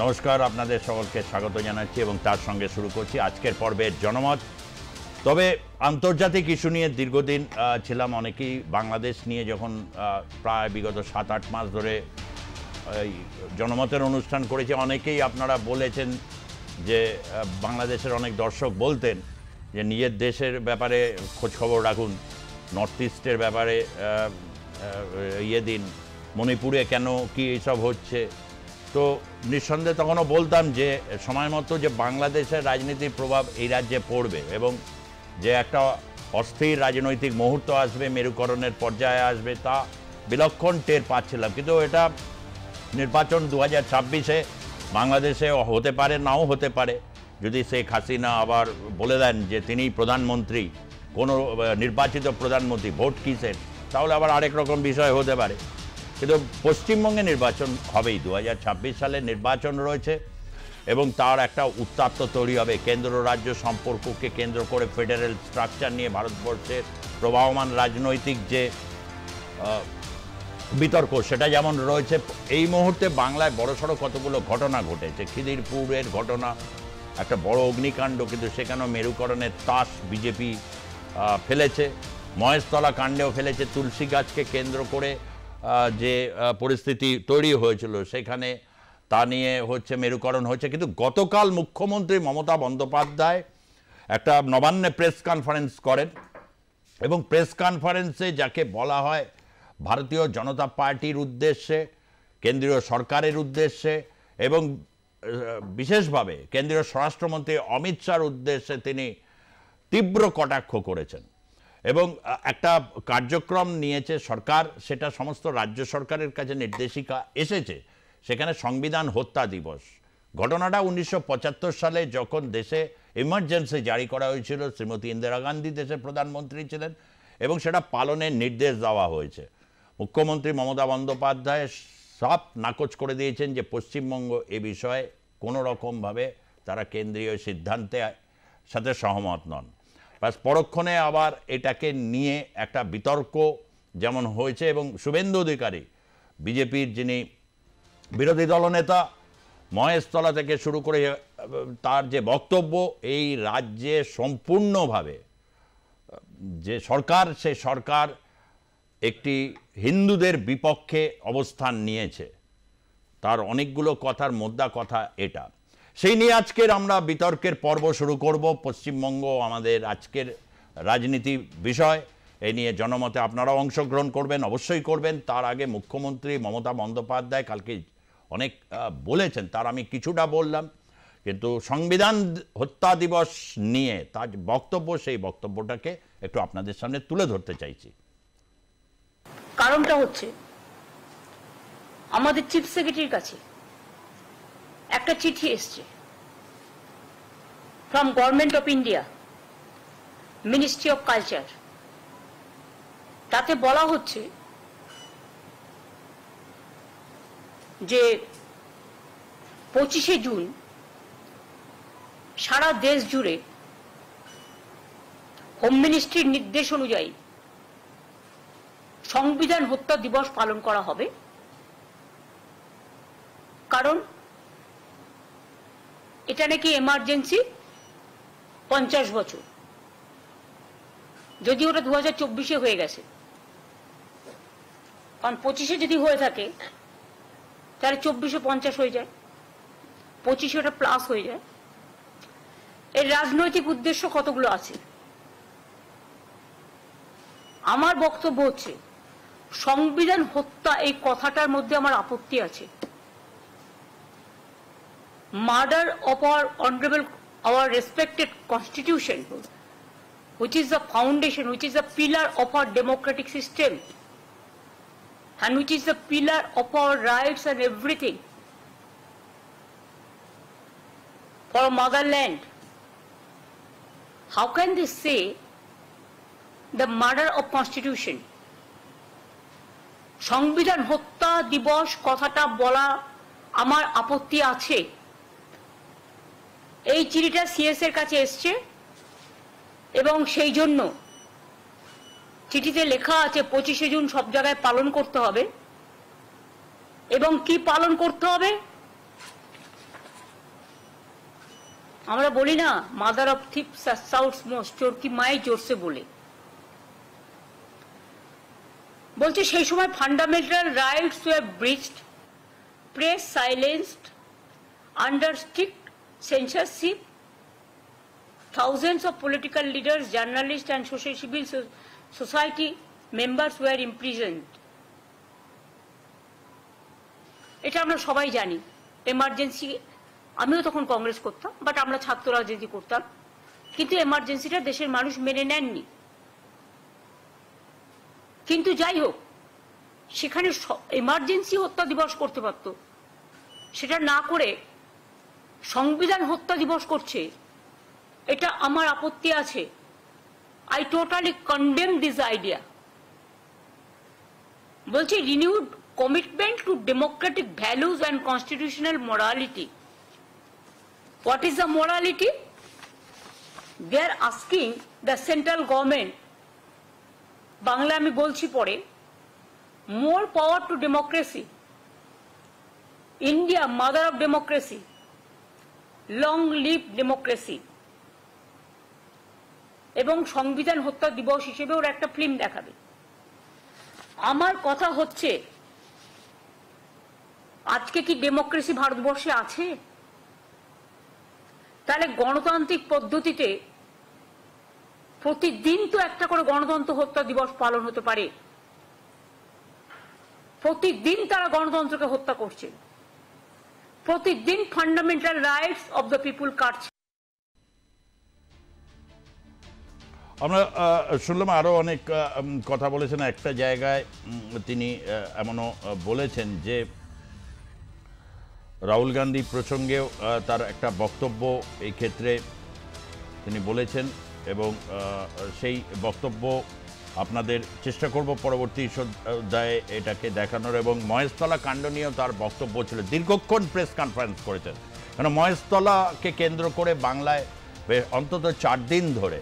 নমস্কার, আপনাদের সকলকে স্বাগত জানাচ্ছি এবং তার সঙ্গে শুরু করছি আজকের পর্বের জনমত। তবে আন্তর্জাতিক ইস্যু নিয়ে দীর্ঘদিন ছিলাম, অনেকেই বাংলাদেশ নিয়ে যখন প্রায় বিগত 7-8 মাস ধরে এই জনমতের অনুষ্ঠান করেছে, অনেকেই আপনারা বলেছেন যে বাংলাদেশের অনেক দর্শক বলতেন যে নিজের দেশের ব্যাপারে খোঁজখবর রাখুন, নর্থ ইস্টের ব্যাপারে দিন, মণিপুরে কেন কি এইসব হচ্ছে। তো নিঃসন্দেহে তখনও বলতাম যে সময় মতো যে বাংলাদেশের রাজনীতির প্রভাব এই রাজ্যে পড়বে এবং যে একটা অস্থির রাজনৈতিক মুহূর্ত আসবে, মেরুকরণের পর্যায়ে আসবে, তা বিলক্ষণ টের পাচ্ছিলাম। কিন্তু এটা নির্বাচন 2026-এ বাংলাদেশে হতে পারে, নাও হতে পারে। যদি শেখ হাসিনা আবার বলে দেন যে তিনিই প্রধানমন্ত্রী, কোনো নির্বাচিত প্রধানমন্ত্রী, ভোট কিসের, তাহলে আবার আরেক রকম বিষয় হতে পারে। কিন্তু পশ্চিমবঙ্গে নির্বাচন হবেই, 2026 সালে নির্বাচন রয়েছে এবং তার একটা উত্তাপ তৈরি হবে। কেন্দ্র রাজ্য সম্পর্ককে কেন্দ্র করে ফেডারেল স্ট্রাকচার নিয়ে ভারতবর্ষের প্রবাহমান রাজনৈতিক যে বিতর্ক, সেটা যেমন রয়েছে। এই মুহূর্তে বাংলায় বড়সড় কতগুলো ঘটনা ঘটেছে। খিদিরপুরের ঘটনা একটা বড় অগ্নিকাণ্ড, কিন্তু সেখানেও মেরুকরণের তাস বিজেপি ফেলেছে। মহেশতলা কাণ্ডেও ফেলেছে। তুলসী গাছকে কেন্দ্র করে যে পরিস্থিতি তৈরি হয়েছিল, সেখানে তা নিয়ে হচ্ছে মেরুকরণ হচ্ছে। কিন্তু গতকাল মুখ্যমন্ত্রী মমতা বন্দ্যোপাধ্যায় একটা নবান্নে প্রেস কনফারেন্স করেন এবং প্রেস কনফারেন্সে যাকে বলা হয় ভারতীয় জনতা পার্টির উদ্দেশ্যে, কেন্দ্রীয় সরকারের উদ্দেশ্যে এবং বিশেষভাবে কেন্দ্রীয় স্বরাষ্ট্রমন্ত্রী অমিত শাহর উদ্দেশ্যে তিনি তীব্র কটাক্ষ করেছেন এবং একটা কার্যক্রম নিয়েছে সরকার। সেটা সমস্ত রাজ্য সরকারের কাছে নির্দেশিকা এসেছে, সেখানে সংবিধান হত্যা দিবস। ঘটনাটা 1975 সালে যখন দেশে ইমার্জেন্সি জারি করা হয়েছিল, শ্রীমতী ইন্দিরা গান্ধী দেশের প্রধানমন্ত্রী ছিলেন এবং সেটা পালনের নির্দেশ দেওয়া হয়েছে। মুখ্যমন্ত্রী মমতা বন্দ্যোপাধ্যায় সব নাকচ করে দিয়েছেন যে পশ্চিমবঙ্গ এ বিষয়ে কোনো রকমভাবে তারা কেন্দ্রীয় সিদ্ধান্তের সাথে সহমত নন। বাস পরক্ষণে আবার এটাকে নিয়ে একটা বিতর্ক যেমন হয়েছে এবং শুভেন্দু অধিকারী, বিজেপির যিনি বিরোধী দলনেতা, মহেশতলা থেকে শুরু করে তার যে বক্তব্য, এই রাজ্যে সম্পূর্ণভাবে যে সরকার, সে সরকার একটি হিন্দুদের বিপক্ষে অবস্থান নিয়েছে। তার অনেকগুলো কথার মোদ্দা কথা এটা। সেই নিয়ে আজকের আমরা বিতর্কের পর্ব শুরু করব। পশ্চিমবঙ্গ আমাদের আজকের রাজনীতি বিষয়, এই নিয়ে জনমতে আপনারাও অংশগ্রহণ করবেন, অবশ্যই করবেন। তার আগে মুখ্যমন্ত্রী মমতা বন্দ্যোপাধ্যায় কালকে অনেক বলেছেন, তার আমি কিছুটা বললাম, কিন্তু সংবিধান হত্যা দিবস নিয়ে তার বক্তব্য, সেই বক্তব্যটাকে একটু আপনাদের সামনে তুলে ধরতে চাইছি। কারণটা হচ্ছে আমাদের চিফ সেক্রেটারির কাছে একটা চিঠি এসছে from government of India, ministry of culture. তাতে বলা হচ্ছে যে 25শে জুন সারা দেশ জুড়ে হোম মিনিস্ট্রির নির্দেশ অনুযায়ী সংবিধান হত্যা দিবস পালন করা হবে। কারণ এটা নাকি এমার্জেন্সি 50 বছর, যদি ওটা 2024-এ হয়ে গেছে। কারণ 25-এ যদি হয়ে থাকে তাহলে 24-এ 50 হয়ে যায়, 25-এ ওটা প্লাস হয়ে যায়। এর রাজনৈতিক উদ্দেশ্য কতগুলো আছে। আমার বক্তব্য হচ্ছে সংবিধান হত্যা এই কথাটার মধ্যে আমার আপত্তি আছে। Murder of our honorable, our respected constitution, which is the foundation, which is the pillar of our democratic system, and which is the pillar of our rights and everything for our motherland. How can they say the murder of constitution? সংবিধান হত্যা দিবস কথাটা বলা আমার আপত্তি আছে। এই চিঠিটা সিএস এর কাছে এসছে এবং সেই জন্য চিঠিতে লেখা আছে 25শে জুন সব জায়গায় পালন করতে হবে। এবং কি পালন করতে হবে? আমরা বলি না mother of thieves south's most, চোর কি মাই জোরসে বলে। বলছে সেই সময় fundamental rights were breached, press silenced, under strict censorship, thousands of political leaders, journalists and social civil society members were imprisoned. এটা আমরা সবাই জানি। এমার্জেন্সি, আমিও তখন কংগ্রেস করতাম, বাট আমরা ছাত্র রাজনীতি করতাম, কিন্তু এমার্জেন্সিটা দেশের মানুষ মেনে নেননি। কিন্তু যাই হোক, সেখানে এমার্জেন্সি হত্যা দিবস করতে পারত, সেটা না করে সংবিধান হত্যা দিবস করছে, এটা আমার আপত্তি আছে। I totally condemn this idea. বলছি renewed commitment to democratic values and constitutional morality. What is the morality? They are asking the central government, Bangla আমি বলছি পরে, more power to democracy. India, mother of democracy. Long live democracy. এবং সংবিধান হত্যা দিবস হিসেবে ওরা একটা ফিল্ম দেখাবে। আমার কথা হচ্ছে, আজকে কি ডেমোক্রেসি ভারতবর্ষে আছে? তাহলে গণতান্ত্রিক পদ্ধতিতে প্রতিদিন তো একটা করে গণতন্ত্র হত্যা দিবস পালন হতে পারে। প্রতিদিন তারা গণতন্ত্রকে হত্যা করছে, প্রতিদিন fundamental rights of the people কাটছে। আমরা শুনলাম আরও অনেক কথা বলেছেন। একটা জায়গায় তিনি এমনও বলেছেন যে রাহুল গান্ধী প্রসঙ্গেও তার একটা বক্তব্য এই ক্ষেত্রে তিনি বলেছেন, এবং সেই বক্তব্য আপনাদের চেষ্টা করব পরবর্তী অধ্যায়ে এটাকে দেখানোর। এবং মহেশতলা কাণ্ড নিয়েও তার বক্তব্য ছিল, দীর্ঘক্ষণ প্রেস কনফারেন্স করেছেন, কারণ মহেশতলাকে কেন্দ্র করে বাংলায় অন্তত 4 দিন ধরে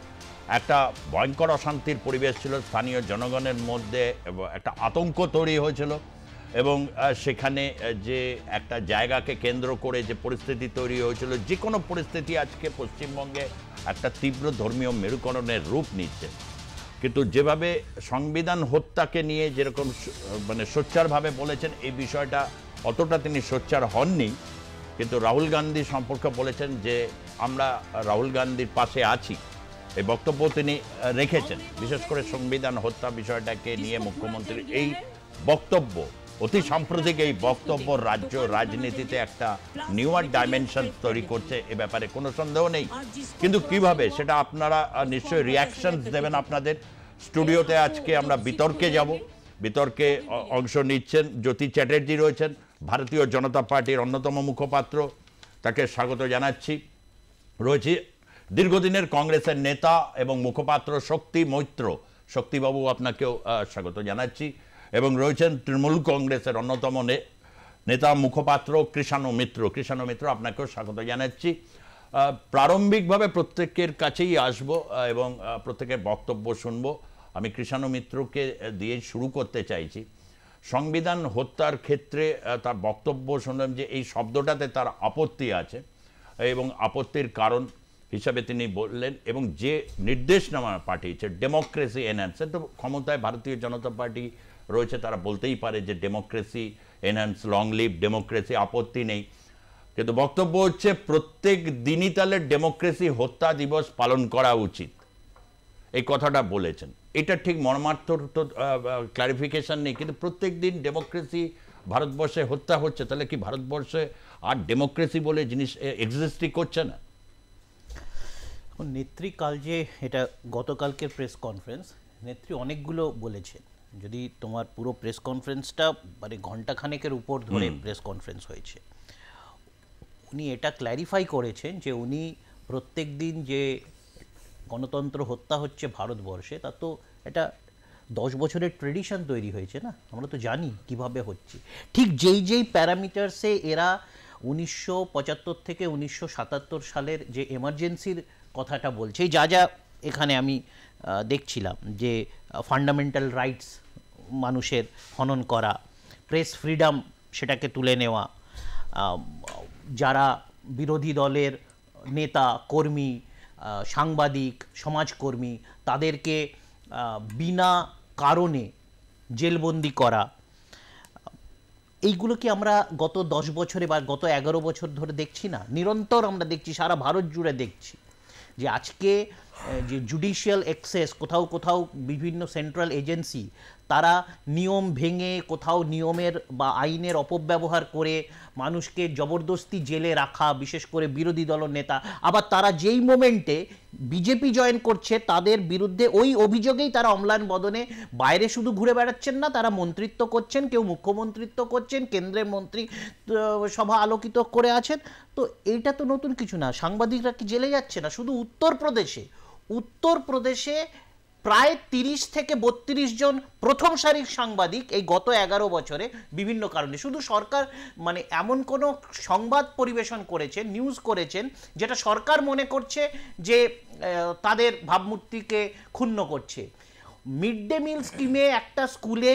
একটা ভয়ঙ্কর অশান্তির পরিবেশ ছিল, স্থানীয় জনগণের মধ্যে একটা আতঙ্ক তৈরি হয়েছিল, এবং সেখানে যে একটা জায়গাকে কেন্দ্র করে যে পরিস্থিতি তৈরি হয়েছিল, যে কোনো পরিস্থিতি আজকে পশ্চিমবঙ্গে একটা তীব্র ধর্মীয় মেরুকরণের রূপ নিচ্ছে। কিন্তু যেভাবে সংবিধান হত্যাকে নিয়ে যেরকম মানে সোচ্চারভাবে বলেছেন, এই বিষয়টা অতটা তিনি সোচ্চার হননি, কিন্তু রাহুল গান্ধী সম্পর্কে বলেছেন যে আমরা রাহুল গান্ধীর পাশে আছি, এই বক্তব্য তিনি রেখেছেন। বিশেষ করে সংবিধান হত্যা বিষয়টাকে নিয়ে মুখ্যমন্ত্রীর এই বক্তব্য, অতি সাম্প্রতিক এই বক্তব্য রাজ্য রাজনীতিতে একটা নিউয়ার ডাইমেনশন তৈরি করছে, এ ব্যাপারে কোনো সন্দেহ নেই। কিন্তু কিভাবে সেটা আপনারা নিশ্চয়ই রিয়াকশনস দেবেন। আপনাদের স্টুডিওতে আজকে আমরা বিতর্কে যাব, বিতর্কে অংশ নিচ্ছেন জ্যোতি চ্যাটার্জি, রয়েছেন ভারতীয় জনতা পার্টির অন্যতম মুখপাত্র, তাকে স্বাগত জানাচ্ছি। রয়েছে দীর্ঘদিনের কংগ্রেসের নেতা এবং মুখপাত্র শক্তি মৈত্র, শক্তিবাবু আপনাকেও স্বাগত জানাচ্ছি। এবং রয়েছেন তৃণমূল কংগ্রেসের অন্যতম নেতা মুখপাত্র কৃষাণু মিত্র, আপনাকেও স্বাগত জানাচ্ছি। প্রারম্ভিকভাবে প্রত্যেকের কাছেই আসব এবং প্রত্যেকের বক্তব্য শুনব। আমি কৃষাণু মিত্রকে দিয়ে শুরু করতে চাইছি। সংবিধান হত্যার ক্ষেত্রে তার বক্তব্য শুনলাম যে এই শব্দটাতে তার আপত্তি আছে, এবং আপত্তির কারণ হিসাবে তিনি বললেন, এবং যে নির্দেশনামা পাঠিয়েছে ডেমোক্রেসি এনহ্যান্স, তো ক্ষমতায় ভারতীয় জনতা পার্টি রয়েছে, তারা বলতেই পারে যে democracy enhance, long live democracy, আপত্তি নেই। কিন্তু বক্তব্য হচ্ছে প্রত্যেক দিনই তাহলে ডেমোক্রেসি হত্যা দিবস পালন করা উচিত, এই কথাটা বলেছেন। এটা ঠিক মর্মার্থ তো ক্লারিফিকেশন নেই, কিন্তু প্রত্যেক দিন ডেমোক্রেসি ভারতবর্ষে হত্যা হচ্ছে, তাহলে কি ভারতবর্ষে আর ডেমোক্রেসি বলে জিনিস এক্সিস্টই করছে না? নেত্রী কাল যে এটা গতকালকের প্রেস কনফারেন্স, নেত্রী অনেকগুলো বলেছেন। যদি তোমার পুরো প্রেস কনফারেন্সটা মানে ঘণ্টাখানেকের উপর ধরে প্রেস কনফারেন্স হয়েছে, উনি এটা ক্ল্যারিফাই করেছেন যে উনি প্রত্যেক দিন যে গণতন্ত্র হত্যা হচ্ছে ভারতবর্ষে, তা তো এটা 10 বছরের ট্রেডিশন তৈরি হয়েছে না, আমরা তো জানি কিভাবে হচ্ছে। ঠিক যেই প্যারামিটারসে এরা 1975 থেকে 1977 সালের যে এমার্জেন্সির কথাটা বলছে, যা এখানে আমি দেখছিলাম যে ফান্ডামেন্টাল রাইটস মানুষের হনন করা, প্রেস ফ্রিডম সেটাকে তুলে নেওয়া, যারা বিরোধী দলের নেতা কর্মী, সাংবাদিক, সমাজকর্মী, তাদেরকে বিনা কারণে জেলবন্দি করা, এইগুলো কি আমরা গত 10 বছরে বা গত 11 বছর ধরে দেখছি না? নিরন্তর আমরা দেখছি, সারা ভারত জুড়ে দেখছি যে আজকে যে জুডিশিয়াল এক্সেস, কোথাও কোথাও বিভিন্ন সেন্ট্রাল এজেন্সি তারা নিয়ম ভেঙে, কোথাও নিয়মের বা আইনের অপব্যবহার করে মানুষকে জবরদস্তি জেলে রাখা, বিশেষ করে বিরোধী দল নেতা। আবার তারা যেই মোমেন্টে বিজেপি জয়েন করছে তাদের বিরুদ্ধে ওই অভিযোগেই তারা অম্লান বদনে বাইরে শুধু ঘুরে বেড়াচ্ছেন না, তারা মন্ত্রিত্ব করছেন, কেউ মুখ্যমন্ত্রিত্ব করছেন, কেন্দ্রের মন্ত্রী সভা আলোকিত করে আছেন। তো এইটা তো নতুন কিছু না। সাংবাদিকরা কি জেলে যাচ্ছে না? শুধু উত্তরপ্রদেশে প্রায় 30 থেকে 32 জন প্রথম সারির সাংবাদিক এই গত 11 বছরে বিভিন্ন কারণে, শুধু সরকার মানে এমন কোনো সংবাদ পরিবেশন করেছেন, নিউজ করেছেন যেটা সরকার মনে করছে যে তাদের ভাবমূর্তিকে ক্ষুণ্ণ করছে। মিড ডে মিল স্কিমে একটা স্কুলে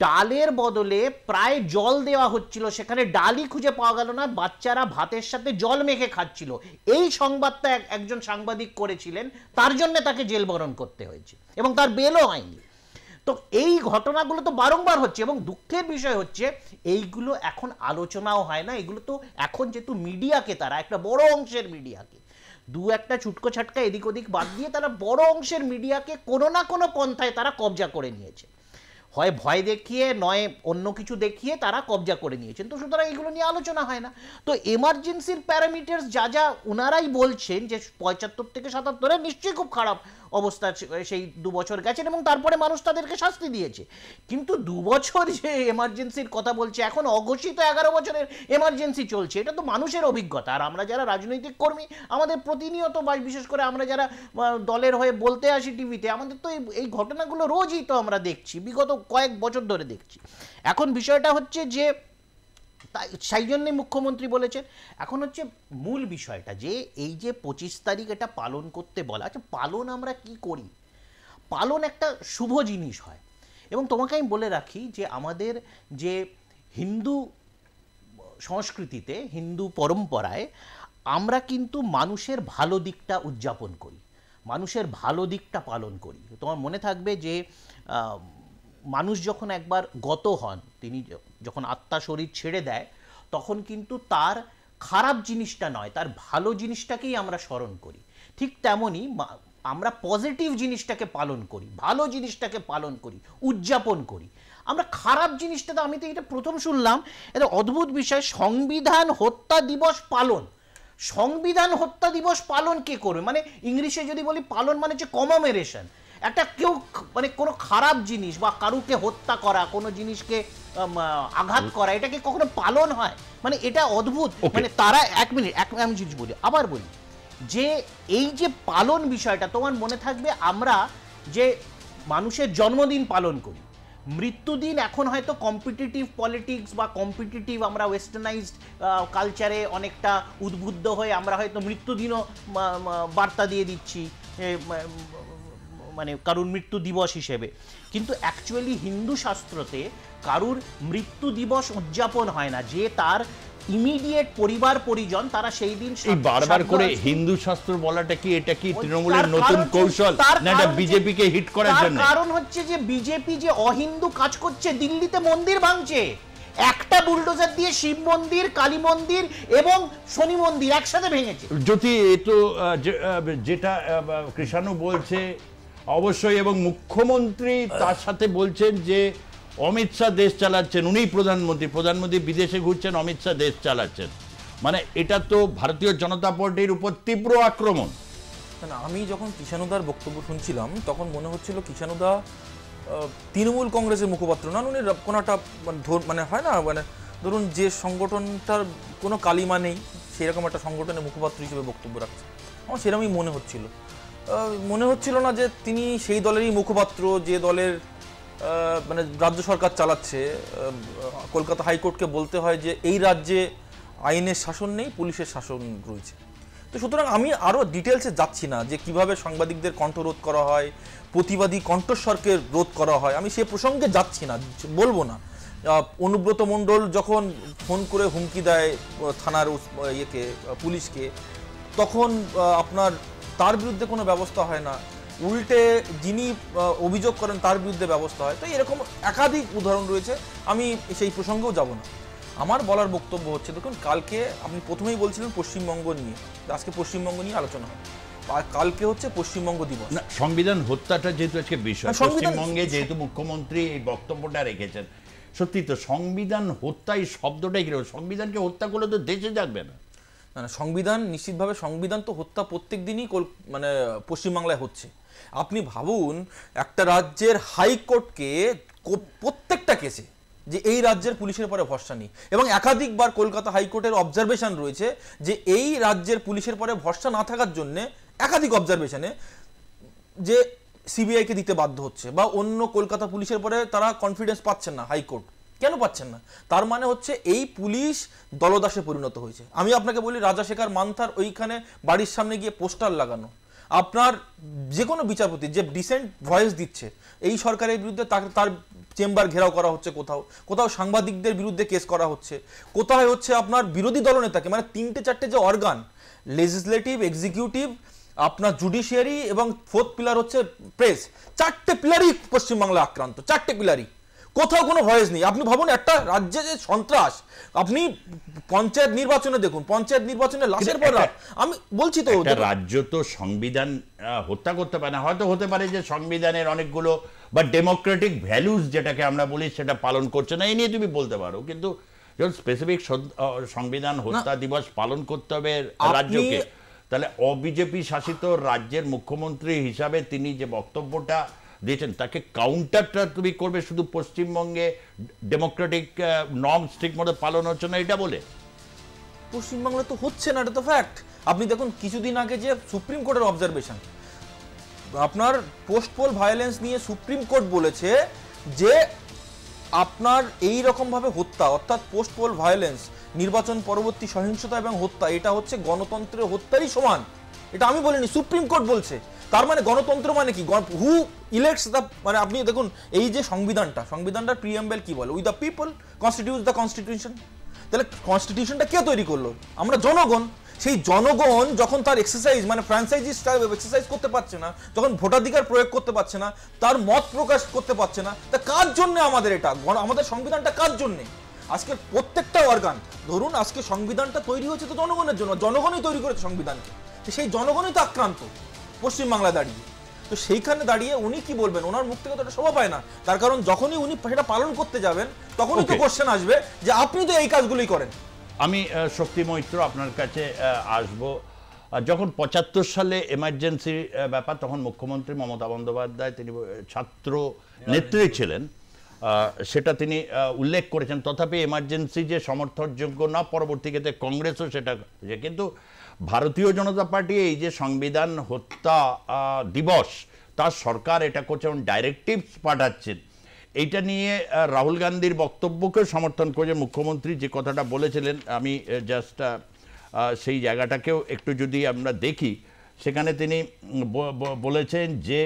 ডালের বদলে প্রায় জল দেওয়া হচ্ছিল, সেখানে ডালই খুঁজে পাওয়া গেল না, বাচ্চারা ভাতের সাথে জল মেখে খাচ্ছিল। এই সংবাদটা একজন সাংবাদিক করেছিলেন, তার জন্য তাকে জেল বরণ করতে হয়েছে এবং তার বেলও হয়নি। তো এই ঘটনাগুলো তো বারংবার হচ্ছে এবং দুঃখের বিষয় হচ্ছে এইগুলো এখন আলোচনাও হয় না। এগুলো তো এখন যেহেতু মিডিয়াকে, তারা একটা বড় অংশের মিডিয়াকে, দু একটা ছুটকো ছাটকা এদিক ওদিক বাদ দিয়ে তারা বড় অংশের মিডিয়াকে কোনো না কোনো পন্থায় তারা কবজা করে নিয়েছে, হয় ভয় দেখিয়ে নয় অন্য কিছু দেখিয়ে তারা কবজা করে নিয়েছেন। তো সুতরাং এগুলো নিয়ে আলোচনা হয় না। তো এমার্জেন্সির প্যারামিটার্স যা ওনারাই বলছেন যে 75 থেকে 77 নিশ্চয়ই খুব খারাপ অবস্থা সেই 2 বছর গেছেন এবং তারপরে মানুষ তাদেরকে শাস্তি দিয়েছে। কিন্তু 2 বছর যে এমার্জেন্সির কথা বলছে, এখন অঘোষিত 11 বছরের এমার্জেন্সি চলছে, এটা তো মানুষের অভিজ্ঞতা। আর আমরা যারা রাজনৈতিক কর্মী, আমাদের প্রতিনিয়ত বা বিশেষ করে আমরা যারা দলের হয়ে বলতে আসি টিভিতে, আমাদের তো এই ঘটনাগুলো রোজই তো আমরা দেখছি, বিগত কয়েক বছর ধরে দেখছি। এখন বিষয়টা হচ্ছে যে সেই জন্যই মুখ্যমন্ত্রী বলেছেন, এখন হচ্ছে মূল বিষয়টা যে এই যে 25 তারিখ এটা পালন করতে বলা, আচ্ছা পালন আমরা কি করি? পালন একটা শুভ জিনিস হয় এবং তোমাকে আমি বলে রাখি যে আমাদের যে হিন্দু সংস্কৃতিতে, হিন্দু পরম্পরায় আমরা কিন্তু মানুষের ভালো দিকটা উদযাপন করি, মানুষের ভালো দিকটা পালন করি। তোমার মনে থাকবে যে মানুষ যখন একবার গত হন, তিনি যখন আত্মা শরীর ছেড়ে দেয়, তখন কিন্তু তার খারাপ জিনিসটা নয়, তার ভালো জিনিসটাকেই আমরা স্মরণ করি। ঠিক তেমনই আমরা পজিটিভ জিনিসটাকে পালন করি, ভালো জিনিসটাকে পালন করি, উদযাপন করি। আমরা খারাপ জিনিসটা তো, আমি তো এটা প্রথম শুনলাম, এটা অদ্ভুত বিষয়, সংবিধান হত্যা দিবস পালন। সংবিধান হত্যা দিবস পালন কে করবে? মানে ইংলিশে যদি বলি পালন মানে হচ্ছে কমেমোরেশন। একটা কেউ মানে কোনো খারাপ জিনিস বা কারুকে হত্যা করা, কোনো জিনিসকে আঘাত করা, এটা কি কখনো পালন হয়? মানে এটা অদ্ভুত। মানে তারা এক মিনিট আমি জিনিস বলি, আবার বলি যে এই যে পালন বিষয়টা, তোমার মনে থাকবে আমরা যে মানুষের জন্মদিন পালন করি, মৃত্যুদিন এখন হয়তো কম্পিটিটিভ পলিটিক্স বা কম্পিটিটিভ আমরা ওয়েস্টার্নাইজড কালচারে অনেকটা উদ্বুদ্ধ হয়ে আমরা হয়তো মৃত্যুদিনও বার্তা দিয়ে দিচ্ছি মানে কারুর মৃত্যু দিবস হিসেবে, কিন্তু অ্যাকচুয়ালি হিন্দু শাস্ত্রতে কারুর মৃত্যু দিবস উদযাপন হয় না। যে তার ইমিডিয়েট পরিবার পরিজন, তারা সেই দিন বারবার করে হিন্দু শাস্ত্র বলাটা কি, এটা কি তৃণমূলের নতুন কৌশল না এটা বিজেপিকে হিট করার জন্য? কারণ হচ্ছে যে বিজেপি যে অহিন্দু কাজ করছে, দিল্লিতে মন্দির ভাঙছে, একটা বুলডোজার দিয়ে শিব মন্দির, কালী মন্দির এবং শনি মন্দির একসাথে ভেঙেছে। যদি তো যেটা কৃষাণু বলছে অবশ্যই, এবং মুখ্যমন্ত্রী তার সাথে বলছেন যে অমিত শাহ দেশ চালাচ্ছেন, উনি প্রধানমন্ত্রী বিদেশে ঘুরছেন, অমিত শাহ দেশ চালাচ্ছেন, মানে এটা তো ভারতীয় জনতা পার্টির উপর তীব্র আক্রমণ। আমি যখন কৃষাণুদার বক্তব্য শুনছিলাম তখন মনে হচ্ছিল কৃষাণুদা তৃণমূল কংগ্রেসের মুখপাত্র নন, উনি কোনো একটা মানে হয় না, মানে ধরুন যে সংগঠনটার কোনো কালিমা নেই সেরকম একটা সংগঠনের মুখপাত্র হিসেবে বক্তব্য রাখছে। আমার সেরকমই মনে হচ্ছিল না যে তিনি সেই দলেরই মুখপাত্র যে দলের মানে রাজ্য সরকার চালাচ্ছে। কলকাতা হাইকোর্টকে বলতে হয় যে এই রাজ্যে আইনের শাসন নেই, পুলিশের শাসন রয়েছে। তো সুতরাং আমি আরও ডিটেলসে যাচ্ছি না যে কিভাবে সাংবাদিকদের কণ্ঠরোধ করা হয়, প্রতিবাদী কণ্ঠস্বরকে রোধ করা হয়, আমি সে প্রসঙ্গে যাচ্ছি না, বলবো না। অনুব্রত মণ্ডল যখন ফোন করে হুমকি দেয় থানার পুলিশকে, তখন আপনার তার বিরুদ্ধে কোনো ব্যবস্থা হয় না, উল্টে যিনি অভিযোগ করেন তার বিরুদ্ধে ব্যবস্থা হয়। তো এরকম একাধিক উদাহরণ রয়েছে, আমি সেই প্রসঙ্গেও যাব না। আমার বলার বক্তব্য হচ্ছে, দেখুন কালকে আপনি প্রথমেই বলছিলেন পশ্চিমবঙ্গ নিয়ে, আজকে পশ্চিমবঙ্গ নিয়ে আলোচনা হয়, আর কালকে হচ্ছে পশ্চিমবঙ্গ দিবস। না, সংবিধান হত্যাটা যেহেতু আজকে বিষয়, পশ্চিমবঙ্গে যেহেতু মুখ্যমন্ত্রী এই বক্তব্যটা রেখেছেন, সত্যি তো সংবিধান হত্যা এই শব্দটাই কিরকম, সংবিধানকে হত্যা করলে তো দেশে যাবে না। না, সংবিধান নিশ্চিতভাবে, সংবিধান তো হত্যা প্রত্যেক দিনই মানে পশ্চিমবাংলায় হচ্ছে। আপনি ভাবুন, একটা রাজ্যের হাইকোর্টকে প্রত্যেকটা কেসে যে এই রাজ্যের পুলিশের পরে ভরসা নেই, এবং একাধিকবার কলকাতা হাইকোর্টের অবজারভেশন রয়েছে যে এই রাজ্যের পুলিশের পরে ভরসা না থাকার জন্যে একাধিক অবজারভেশনে যে সিবিআইকে দিতে বাধ্য হচ্ছে, বা অন্য কলকাতা পুলিশের পরে তারা কনফিডেন্স পাচ্ছেন না। হাইকোর্ট কেন পাচ্ছেন না? তার মানে হচ্ছে এই পুলিশ দলদাসে পরিণত হয়েছে। আমি আপনাকে বলি, রাজাশেখর মান্থার ওইখানে বাড়ির সামনে গিয়ে পোস্টার লাগানো, আপনার যে কোনো বিচারপতি যে ডিসেন্ট ভয়েস দিচ্ছে এই সরকারের বিরুদ্ধে, তার চেম্বার ঘেরাও করা হচ্ছে, কোথাও কোথাও সাংবাদিকদের বিরুদ্ধে কেস করা হচ্ছে, কোথায় হচ্ছে আপনার বিরোধী দলনেতাকে, মানে 3-4টে যে অর্গান, লেজিসলেটিভ, এক্সিকিউটিভ, আপনার জুডিশিয়ারি এবং 4th পিলার হচ্ছে প্রেস, 4টে পিলারই পশ্চিমবাংলা আক্রান্ত, 4টে পিলারই, কোথাও কোনো ভয়েস নেই। আপনি ভাবুন, একটা রাজ্যে যে সন্ত্রাস, আপনি পঞ্চায়েত নির্বাচনে দেখুন, পঞ্চায়েত নির্বাচনে লাশের পর রাত, আমি বলছি তো, রাজ্য তো সংবিধান হত্যা করতে পারে না। হয়তো হতে পারে যে সংবিধানের অনেকগুলো বা ডেমোক্রেটিক ভ্যালুস যেটাকে আমরা বলি সেটা পালন করছে না, এই নিয়ে তুমি বলতে পারো, কিন্তু যখন স্পেসিফিক সংবিধান হত্যা দিবস পালন করতে হবে রাজ্যকে, তাহলে অবিজেপি শাসিত রাজ্যের মুখ্যমন্ত্রী হিসাবে তিনি যে বক্তব্যটা দিয়েছেন তাকে কাউন্টারটা তুমি করবে শুধু পশ্চিমবঙ্গে ডেমোক্রেটিক নর্মস ঠিক মতো পালন হচ্ছে না এটা বলে? পশ্চিমবাংলা তো হচ্ছে না, এটা তো ফ্যাক্ট। আপনি দেখুন কিছুদিন আগে যে সুপ্রিম কোর্টের অবজারভেশন, আপনার পোস্ট পোল ভায়োলেন্স নিয়ে সুপ্রিম কোর্ট বলেছে যে আপনার এই রকম ভাবে হত্যা, অর্থাৎ পোস্ট পোল ভায়োলেন্স, নির্বাচন পরবর্তী সহিংসতা এবং হত্যা, এটা হচ্ছে গণতন্ত্রের হত্যারই সমান। এটা আমি বলিনি, সুপ্রিম কোর্ট বলছে। তার মানে গণতন্ত্র মানে কি? হু ইলেক্টস দ্য, মানে আপনি দেখুন এই যে সংবিধানটার প্রিএম্বল কি বলে, with the people constitutes the constitution. তাহলে কনস্টিটিউশনটা কে তৈরি করলো? আমরা জনগণ। সেই জনগণ যখন তার এক্সারসাইজ, মানে ফ্র্যাঞ্চাইজিস এক্সারসাইজ করতে পারছে না, যখন ভোটাধিকার প্রয়োগ করতে পারছে না, তার মত প্রকাশ করতে পারছে না, তা কার জন্য আমাদের এটা, আমাদের সংবিধানটা কার জন্য? আজকে প্রত্যেকটা অর্গান, ধরুন আজকে সংবিধানটা তৈরি হয়েছে তো জনগণের জন্য, জনগণই তৈরি করেছে সংবিধানকে, সেই জনগণই তো আক্রান্ত পশ্চিমবাংলা দাঁড়িয়ে। তো সেইখানে দাঁড়িয়ে উনি কি বলবেন? ওনার মুখ থেকে তো এটা শোভা পায় না। তার কারণ যখনই উনি সেটা পালন করতে যাবেন তখনই তো কোশ্চেন আসবে যে আপনি তো এই কাজগুলোই করেন। আমি শক্তি মৈত্র আপনার কাছে আসব। যখন 75 সালে এমার্জেন্সির ব্যাপার, তখন মুখ্যমন্ত্রী মমতা বন্দ্যোপাধ্যায় তিনি ছাত্র নেত্রী ছিলেন, সেটা তিনি উল্লেখ করেছেন। তথাপি এমার্জেন্সি যে সমর্থনযোগ্য না, পরবর্তীতে কংগ্রেসও সেটা, কিন্তু ভারতীয় জনতা পার্টি এই যে সংবিধান হত্যা দিবস, তার সরকার এটা করছে এবং ডাইরেক্টিভস পাঠাচ্ছেন, এইটা নিয়ে রাহুল গান্ধীর বক্তব্যকে সমর্থন করে মুখ্যমন্ত্রী যে কথাটা বলেছিলেন, আমি জাস্ট সেই জায়গাটাকেও একটু যদি আমরা দেখি, সেখানে তিনি বলেছেন যে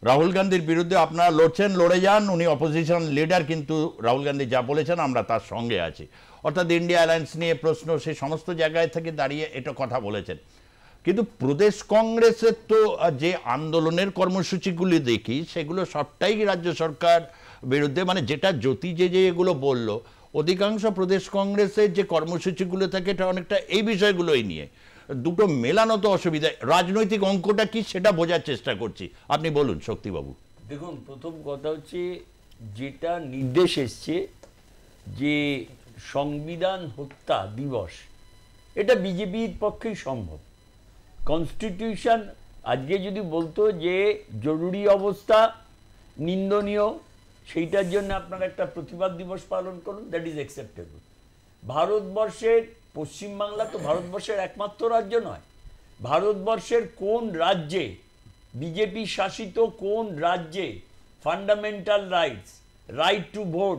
রাহুল গান্ধীর বিরুদ্ধে আপনারা লড়ছেন, লড়ে যান, উনি অপোজিশন লিডার, কিন্তু রাহুল গান্ধী যা বলেছেন আমরা তার সঙ্গে আছি। অর্থাৎ ইন্ডিয়া অ্যালায়েন্স নিয়ে প্রশ্ন, সেই সমস্ত জায়গায় থেকে দাঁড়িয়ে এটা কথা বলেছেন। কিন্তু প্রদেশ কংগ্রেসের তো যে আন্দোলনের কর্মসূচিগুলি দেখি, সেগুলো সবটাই রাজ্য সরকার বিরুদ্ধে, মানে যেটা জ্যোতি যে এগুলো বলল, অধিকাংশ প্রদেশ কংগ্রেসের যে কর্মসূচিগুলো থাকে এটা অনেকটা এই বিষয়গুলোই নিয়ে। দুটো মেলানো তো অসুবিধা। রাজনৈতিক অঙ্কটা কি সেটা বোঝার চেষ্টা করছি, আপনি বলুন শক্তিবাবু। দেখুন, প্রথম কথা হচ্ছে যেটা নির্দেশ এসছে যে সংবিধান হত্যা দিবস, এটা বিজেপির পক্ষেই সম্ভব। কনস্টিটিউশন আজকে যদি বলতো যে জরুরি অবস্থা নিন্দনীয়, সেইটার জন্য আপনারা একটা প্রতিবাদ দিবস পালন করুন, দ্যাট ইজ অ্যাকসেপ্টেবল। ভারতবর্ষের পশ্চিমবাংলা তো ভারতবর্ষের একমাত্র রাজ্য নয়। ভারতবর্ষের কোন রাজ্যে, বিজেপি শাসিত কোন রাজ্যে fundamental rights, right to vote,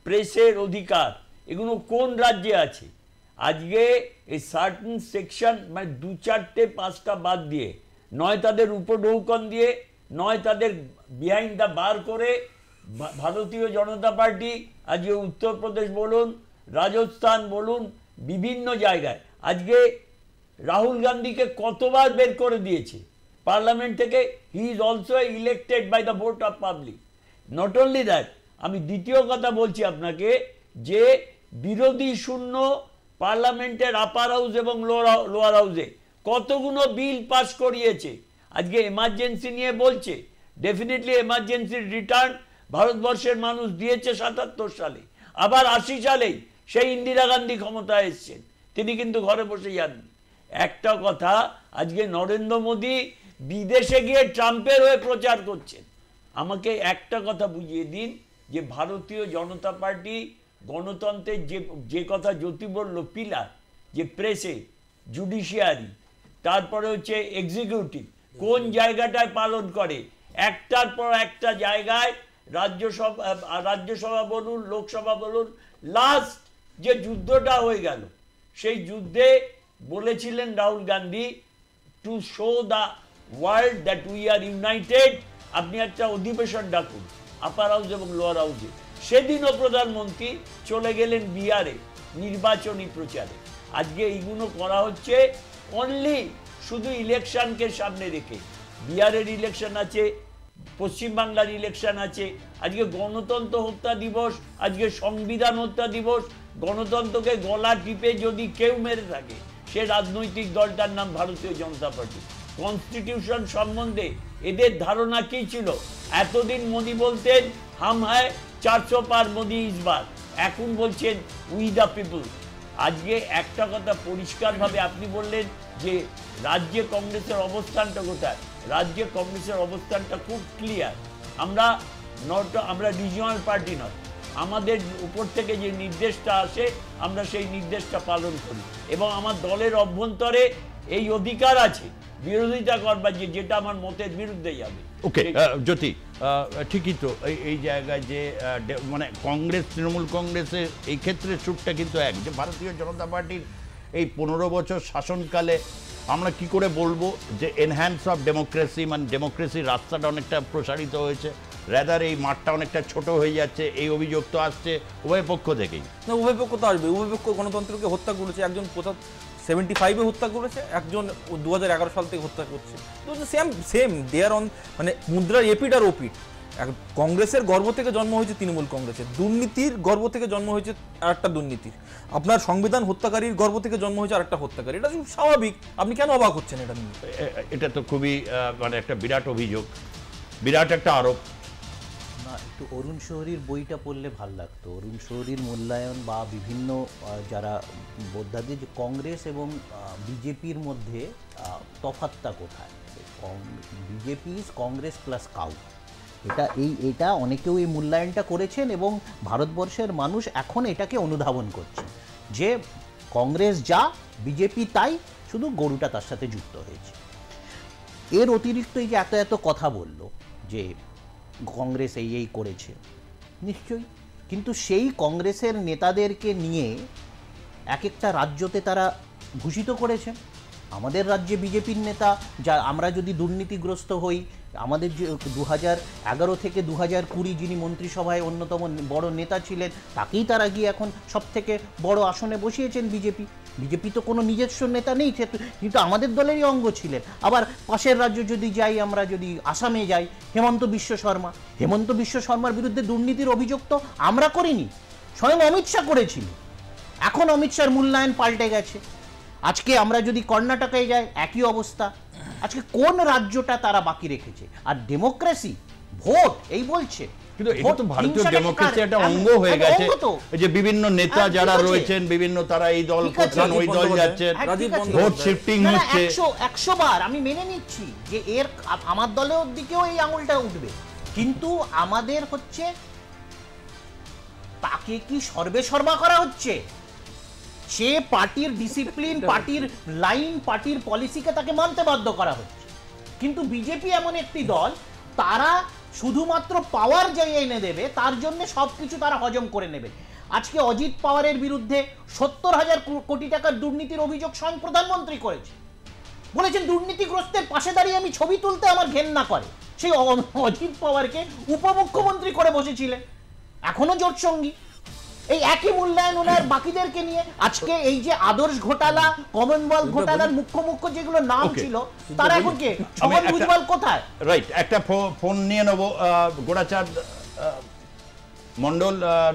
প্রেসের অধিকার, এগুলো কোন রাজ্যে আছে? আজকে এই সার্টেন সেকশন, মানে 2-4-5টা বাদ দিয়ে, নয় তাদের উপঢৌকন দিয়ে, নয় তাদের বিহাইন্ড দ্য বার করে ভারতীয় জনতা পার্টি আজকে উত্তরপ্রদেশ বলুন, রাজস্থান বলুন, বিভিন্ন জায়গায় আজকে রাহুল গান্ধীকে কতবার বের করে দিয়েছে পার্লামেন্ট থেকে। He is also elected by the vote of public. Not only that, আমি দ্বিতীয় কথা বলছি আপনাকে যে বিরোধী শূন্য পার্লামেন্টের আপার হাউস এবং লোয়ার হাউসে কতগুলো বিল পাস করিয়েছে। আজকে এমার্জেন্সি নিয়ে বলছে, ডেফিনেটলি এমার্জেন্সির রিটার্ন ভারতবর্ষের মানুষ দিয়েছে 77 সালে, আবার 80 সালেই সেই ইন্দিরা গান্ধী ক্ষমতায় এসছেন, তিনি কিন্তু ঘরে বসে যাননি। একটা কথা, আজকে নরেন্দ্র মোদী বিদেশে গিয়ে ট্রাম্পের হয়ে প্রচার করছেন। আমাকে একটা কথা বুঝিয়ে দিন যে ভারতীয় জনতা পার্টি গণতন্ত্রের যে কথা জ্যোতি বলল পিলার, যে প্রেসে, জুডিশিয়ারি, তারপরে হচ্ছে এক্সিকিউটিভ, কোন জায়গাটায় পালন করে। একটার পর একটা জায়গায় রাজ্যসভা বলুন, লোকসভা বলুন, লাস্ট যে যুদ্ধটা হয়ে গেল সেই যুদ্ধে বলেছিলেন Rahul Gandhi to show the world that we are United, আপনি একটা অধিবেশন ডাকুন আপার হাউস এবং লোয়ার হাউসে। সেদিনও প্রধানমন্ত্রী চলে গেলেন বিহারে নির্বাচনী প্রচারে। আজকে এইগুলো করা হচ্ছে অনলি শুধু ইলেকশনকে সামনে রেখে। বিহারের ইলেকশন আছে, পশ্চিমবাংলার ইলেকশন আছে, আজকে গণতন্ত্র হত্যা দিবস, আজকে সংবিধান হত্যা দিবস। গণতন্ত্রকে গলা টিপে যদি কেউ মেরে থাকে সে রাজনৈতিক দলটার নাম ভারতীয় জনতা পার্টি। কনস্টিটিউশন সম্বন্ধে এদের ধারণা কি ছিল? এতদিন মোদি বলতেন হাম হ্যায় 400 পার, মোদি ইস বার, এখন বলছেন উই দ্য পিপল। আজকে একটা কথা পরিষ্কারভাবে আপনি বললেন যে রাজ্যে কংগ্রেসের অবস্থানটা কোথায়। রাজ্যে কংগ্রেসের অবস্থানটা খুব ক্লিয়ার। আমরা রিজিওনাল পার্টি নয়, আমাদের উপর থেকে যে নির্দেশটা আসে আমরা সেই নির্দেশটা পালন করি, এবং আমার দলের অভ্যন্তরে এই অধিকার আছে বিরোধিতা করবার, যেটা আমার মতের বিরুদ্ধে যাবে। ওকে জ্যোতি, ঠিকই তো এই জায়গায় যে মানে কংগ্রেস, তৃণমূল কংগ্রেসের এই ক্ষেত্রে সুরটা কিন্তু এক, যে ভারতীয় জনতা পার্টির এই 15 বছর শাসনকালে আমরা কি করে বলবো যে এনহ্যান্স অফ ডেমোক্রেসি, মানে ডেমোক্রেসির রাস্তাটা অনেকটা প্রসারিত হয়েছে, রাদার এই মাঠটা অনেকটা ছোট হয়ে যাচ্ছে, এই অভিযোগ তো আসছে উভয় পক্ষ থেকেই। না, উভয় পক্ষ তো আসবে। উভয় পক্ষ গণতন্ত্রকে হত্যা করেছে। একজন 75-এ হত্যা করেছে, একজন 2011 সাল থেকে হত্যা করছে। তো সেম দেয়ার অন, মানে মুদ্রার এপিট আর ওপিট। কংগ্রেসের গর্ব থেকে জন্ম হয়েছে তৃণমূল কংগ্রেসের, দুর্নীতির গর্ব থেকে জন্ম হয়েছে আরেকটা দুর্নীতির, আপনার সংবিধান হত্যাকারীর গর্ব থেকে জন্ম হয়েছে আরেকটা হত্যাকারী। এটা খুব স্বাভাবিক, আপনি কেন অবাক হচ্ছেন এটা নিয়ে? এটা তো খুবই মানে একটা বিরাট অভিযোগ, বিরাট একটা আরোপ। না, একটু অরুণ শহরীর বইটা পড়লে ভাল লাগতো। অরুণ শহরীর মূল্যায়ন বা বিভিন্ন যারা বোদ্ধাদি, যে কংগ্রেস এবং বিজেপির মধ্যে তফাৎটা কোথায়। BJP is Congress plus cow, এটা অনেকেও এই মূল্যায়নটা করেছেন, এবং ভারতবর্ষের মানুষ এখন এটাকে অনুধাবন করছে যে কংগ্রেস যা, বিজেপি তাই, শুধু গরুটা তার সাথে যুক্ত হয়েছে। এর অতিরিক্ত এই যে এত কথা বলল যে কংগ্রেস এই করেছে, নিশ্চয়ই, কিন্তু সেই কংগ্রেসের নেতাদেরকে নিয়ে এক একটা রাজ্যতে তারা ভূষিত করেছে। আমাদের রাজ্যে বিজেপির নেতা, যা আমরা যদি দুর্নীতিগ্রস্ত হই, আমাদের যে 2011 থেকে 2020 যিনি মন্ত্রিসভায় অন্যতম বড় নেতা ছিলেন, তাকেই তারা গিয়ে এখন সব থেকে বড় আসনে বসিয়েছেন বিজেপি তো কোনো নিজস্ব নেতা নেই, কিন্তু আমাদের দলেরই অঙ্গ ছিলেন। আবার পাশের রাজ্য যদি যাই, আমরা যদি আসামে যাই, হেমন্ত বিশ্ব শর্মার বিরুদ্ধে দুর্নীতির অভিযোগ তো আমরা করিনি, স্বয়ং অমিত শাহ করেছিল। এখন অমিত শাহর মূল্যায়ন পাল্টে গেছে। আজকে আমরা যদি কর্ণাটকে যাই, একই অবস্থা। আজকে কোন রাজ্যটা তারা বাকি রেখেছে? আর ডেমোক্রেসি, ভোট এই বলছে, কিন্তু এটা তো ভারতীয় ডেমোক্রেসি একটা অঙ্গ হয়ে গেছে, যে বিভিন্ন নেতা যারা রয়েছেন বিভিন্ন, তারা এই দল করছেন, ওই দল যাচ্ছেন, ভোট শিফটিং হচ্ছে। 100 বার আমি মেনে নিচ্ছি যে এর আমার দলের দিকেও এই আঙুলটা উঠবে, কিন্তু আমাদের হচ্ছে তাকে কি সর্বেসর্বা করা হচ্ছে? সে পার্টির ডিসিপ্লিন, পার্টির লাইন, পার্টির পলিসিকে তাকে মানতে বাধ্য করা হচ্ছে। কিন্তু বিজেপি এমন একটি দল, তারা শুধুমাত্র পাওয়ার যে এনে দেবে, তার জন্য সবকিছু তারা হজম করে নেবে। আজকে অজিত পাওয়ারের বিরুদ্ধে 70,000 কোটি টাকার দুর্নীতির অভিযোগ স্বয়ং প্রধানমন্ত্রী করেছে, বলেছেন দুর্নীতিগ্রস্তের পাশে দাঁড়িয়ে আমি ছবি তুলতে আমার ঘেন্না করে। সেই অজিত পাওয়ারকে উপমুখ্যমন্ত্রী করে বসেছিলেন, এখনো জোট সঙ্গী। এই একই মূল্যায়ন ওনার বাকিদেরকে নিয়ে। আজকে এই যে আদর্শ ঘোটালা, কমনওয়েলথ ঘোটালার মুখ্য যেগুলো নাম Okay. ছিল, তারা এখন কে? ছগন একটা- ভুজবল কোথায়? রাইট, একটা ফোন নিয়ে নেবো। গোড়াচাঁদ মন্ডল